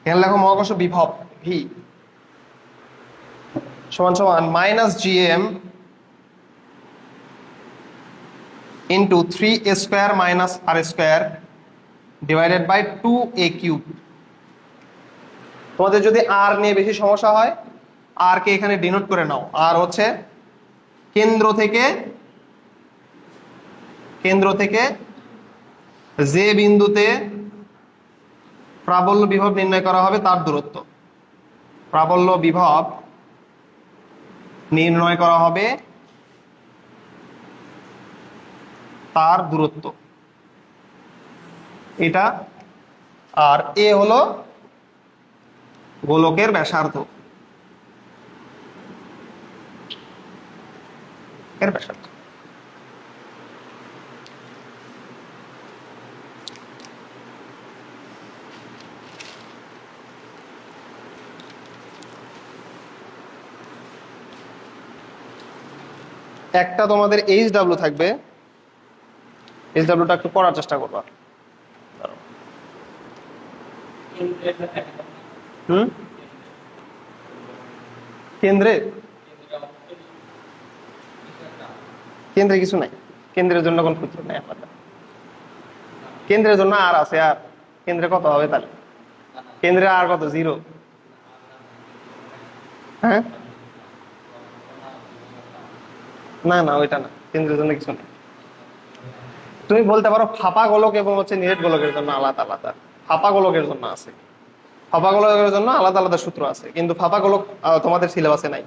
এখানে লেখো মহাকর্ষ বিভব ভি সমান সমান minus GM into 3a square minus R square divided by 2a cube. তোমাদের যদি আর নিয়ে বেশি সমস্যা হয়, আর কে এখানে ডিনোট করে নাও, আর হচ্ছে কেন্দ্র থেকে যে বিন্দুতে প্রাবল্য বিভব নির্ণয় করা হবে তার দূরত্ব, প্রাবল্য বিভব নির্ণয় করা হবে তার দূরত্ব এটা, আর এ হলো গোলকের ব্যাসার্ধ, এর ব্যাসার্ধ। একটা তোমাদের HW থাকবে, HWটা একটু পড়ার চেষ্টা করবা। কেন্দ্রে কিছু নাই, কেন্দ্রের জন্য কোন সূত্র নাই আপনাদের, কেন্দ্রের জন্য আর আছে, আর কেন্দ্রে কত হবে তাহলে, কেন্দ্রে আর কত, 0? হ্যাঁ না ওইটা না, কেন্দ্রের জন্য কিছু নেই। তুমি বলতে পারো ফাঁপা গোলক এবং হচ্ছে নিরেট গোলকের জন্য আলাদা আলাদা, ফাঁপা গোলকের জন্য আছে, ফাঁপা গোলকের জন্য আলাদা আলাদা সূত্র আছে, কিন্তু ফাঁপা গোলক তোমাদের সিলেবাসে নাই,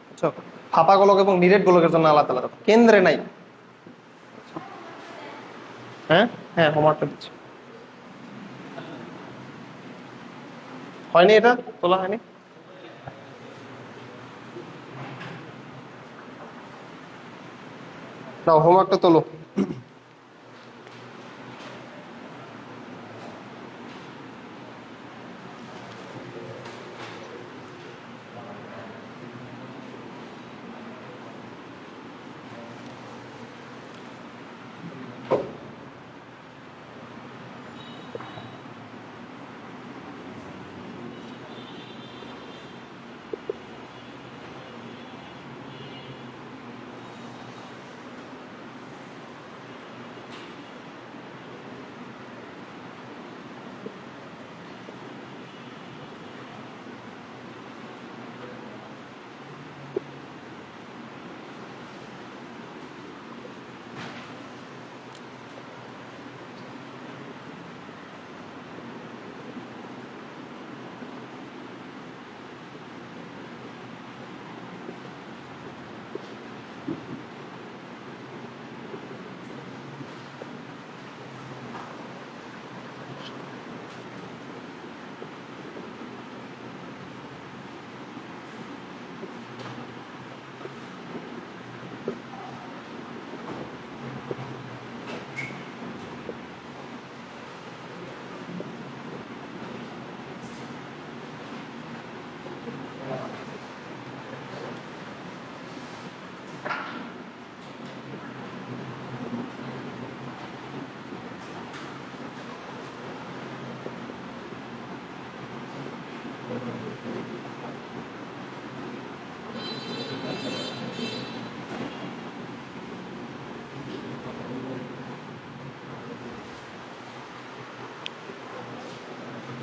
বুঝছো? ফাঁপা গোলক এবং নিরেট গোলকের জন্য আলাদা আলাদা, কেন্দ্রে নাই। হ্যাঁ হোমওয়ার্কটা দিচ্ছি, হয়নি, এটা তোলা হয়নি। নাও হোমওয়ার্কটা তোলো।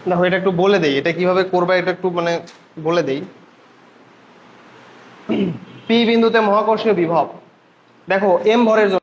দেখো এটা একটু বলে দেই, এটা কিভাবে করবা এটা একটু মানে বলে দেই। পি বিন্দুতে মহাকর্ষীয় বিভব, দেখো এম ভরের জন্য